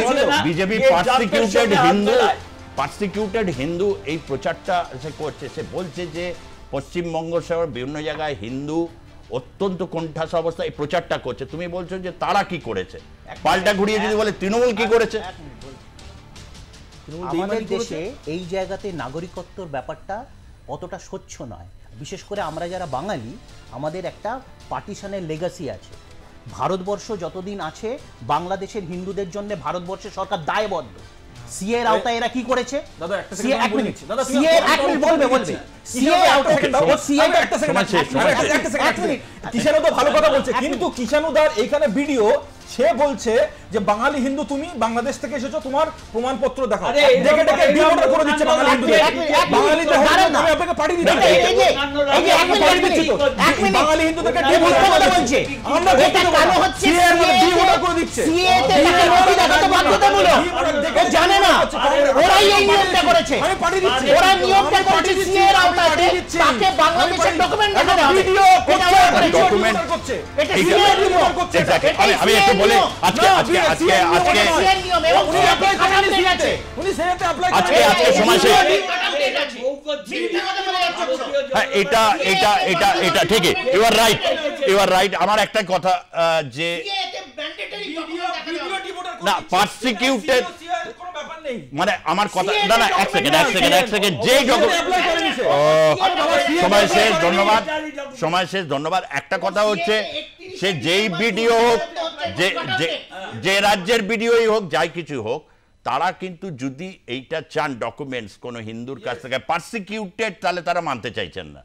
বলে না, বিজেপি যে পার্সিকিউটেড জাতের সঙ্গে হিন্দু, হাত পার্সিকিউটেড হিন্দু এই প্রচারটা সে করছে। সে বলছে যে পশ্চিমবঙ্গ সহ বিভিন্ন জায়গায় হিন্দু অত্যন্ত কোণঠাস অবস্থা, এই প্রচারটা করছে। তুমি বলছো যে তারা কি করেছে? পাল্টা ঘুরিয়ে যদি বলে তৃণমূল কি করেছে? আমাদের দেশে এই জায়গাতে নাগরিকত্বর ব্যাপারটা অতটা স্বচ্ছ নয়। বিশেষ করে আমরা যারা বাঙালি, আমাদের একটা পার্টিশনের লেগাসি আছে। ভারতবর্ষ যতদিন আছে, বাংলাদেশের হিন্দুদের জন্য ভারতবর্ষের সরকার দায়বদ্ধ। সিএ এর আওতায় এরা কি করেছে? দাদা, একটা সিএ সেকেন্ড এক মিনিট, দাদা, সিএ এক মিনিট বলবে। সিএ আওতায় সিএ একটা সেকেন্ড, একটা সেকেন্ড, এক মিনিট। কিষাণু তো ভালো কথা বলছে, কিন্তু কিষাণুদার এইখানে ভিডিও, সে বলছে যে বাঙালি হিন্দু তুমি বাংলাদেশ থেকে এসেছো, তোমার প্রমাণপত্র দেখাও। আরে দেখে দেখে ডিভোটার করে দিচ্ছে বাঙালি হিন্দুদের। বাঙালিদের হোক, আমি আপনাকে পাঠিয়ে দিচ্ছি। বাঙালি হিন্দুদেরকে ডিভোটার করে দিচ্ছে। আমরা এটা কেন হচ্ছে? সিএ এর মধ্যে ডিভোটার করে দিচ্ছে। সিএ তে তাকে নথি দেখাতে বাধ্যতামূলক। ও জানে না, ওরাই এই নিয়মটা করেছে। আমি পাঠিয়ে দিচ্ছি। ওরা নিয়মটা করেছে সিএ এর আওতায় তাকে বাংলাদেশের ডকুমেন্ট দেখাতে হবে। ভিডিও এটা ওরা করেছে। ডকুমেন্ট করছে। এটা এই- সিএ এর নিয়ম। Exactly. এটাই আমি CA একটু এর বলে নিয়ম। আজকে সিএ এর নিয়ম এবং উনি অ্যাপ্লাই খারাপ করেন দিন আছে। উনি সেটাতে অ্যাপ্লাই আজকে করেন। আজকে সময় শেষ। হ্যাঁ, এটা ঠিকই, ইউ আর রাইট। আমার একটা কথা যে না, পার্সিকিউটেড কোনো ব্যাপার নেই। মানে আমার কথা, না এক সেকেন্ড যেই সময় শেষ, ধন্যবাদ। একটা কথা হচ্ছে, সে যেই ভিডিও হোক, যে রাজ্যের ভিডিওই হোক, যাই কিছু হোক, তারা কিন্তু যদি এইটা চান ডকুমেন্টস কোনো হিন্দুর কাছ থেকে পার্সিকিউটেড, তাহলে তারা মানতে চাইছেন না।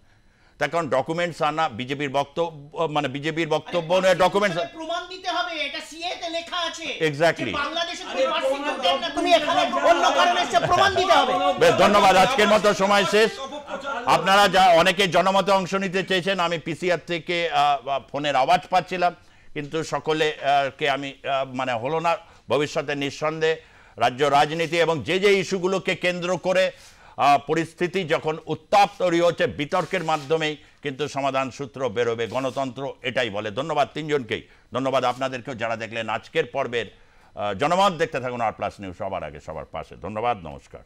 তার কারণ ডকুমেন্টস আনা বিজেপির বক্তব্য, মানে বিজেপির বক্তব্য ডকুমেন্টস প্রমাণ দিতে হবে। এটা সিএ তে লেখা আছে। Exactly. যে বাংলাদেশে তুমি পার্সিকিউটেড না, তুমি এখানে অন্য কারণে এসে প্রমাণ দিতে হবে। বেশ, ধন্যবাদ। আজকের মতো সময় শেষ। আপনারা যা অনেকে জনমতে অংশ নিতে চেয়েছেন, আমি পিসিআর থেকে ফোনের আওয়াজ পাচ্ছিলাম, কিন্তু সকলে কে আমি মানে হলো না। ভবিষ্যতে নিঃসন্দেহে রাজ্য রাজনীতি এবং যে ইস্যুগুলোকে কেন্দ্র করে পরিস্থিতি যখন উত্তাপ তৈরি হচ্ছে, বিতর্কের মাধ্যমেই কিন্তু সমাধান সূত্র বেরোবে। গণতন্ত্র এটাই বলে। ধন্যবাদ তিনজনকেই। ধন্যবাদ আপনাদেরকেও যারা দেখলেন আজকের পর্বের জনমত। দেখতে থাকুন আর প্লাস নিউজ, সবার আগে সবার পাশে। ধন্যবাদ, নমস্কার।